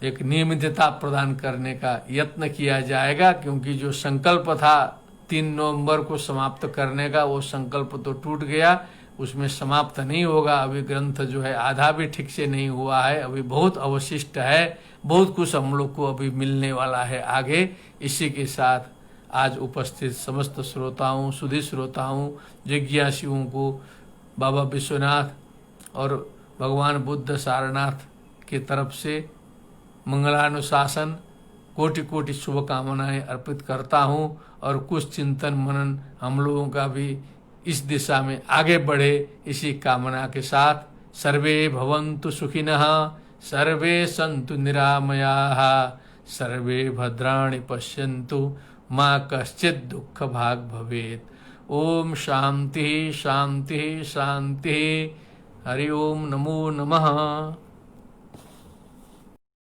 एक नियमितता प्रदान करने का यत्न किया जाएगा। क्योंकि जो संकल्प था 3 नवंबर को समाप्त करने का, वो संकल्प तो टूट गया, उसमें समाप्त नहीं होगा। अभी ग्रंथ जो है आधा भी ठीक से नहीं हुआ है, अभी बहुत अवशिष्ट है, बहुत कुछ हम लोग को अभी मिलने वाला है आगे। इसी के साथ आज उपस्थित समस्त श्रोताओं, सुधी श्रोताओं, जिज्ञासुओं को बाबा विश्वनाथ और भगवान बुद्ध सारनाथ की तरफ से मंगलानुशासन कोटि कोटि शुभकामनाएं अर्पित करता हूं, और कुछ चिंतन मनन हम लोगों का भी इस दिशा में आगे बढ़े, इसी कामना के साथ सर्वे भवन्तु सुखिनः, सर्वे सन्तु निरामयाः, सर्वे भद्राणि पश्यन्तु, मा कश्चित् दुःख भाग् भवेत्। ओम शांति शांति शांति। हरि ओम नमो नमः।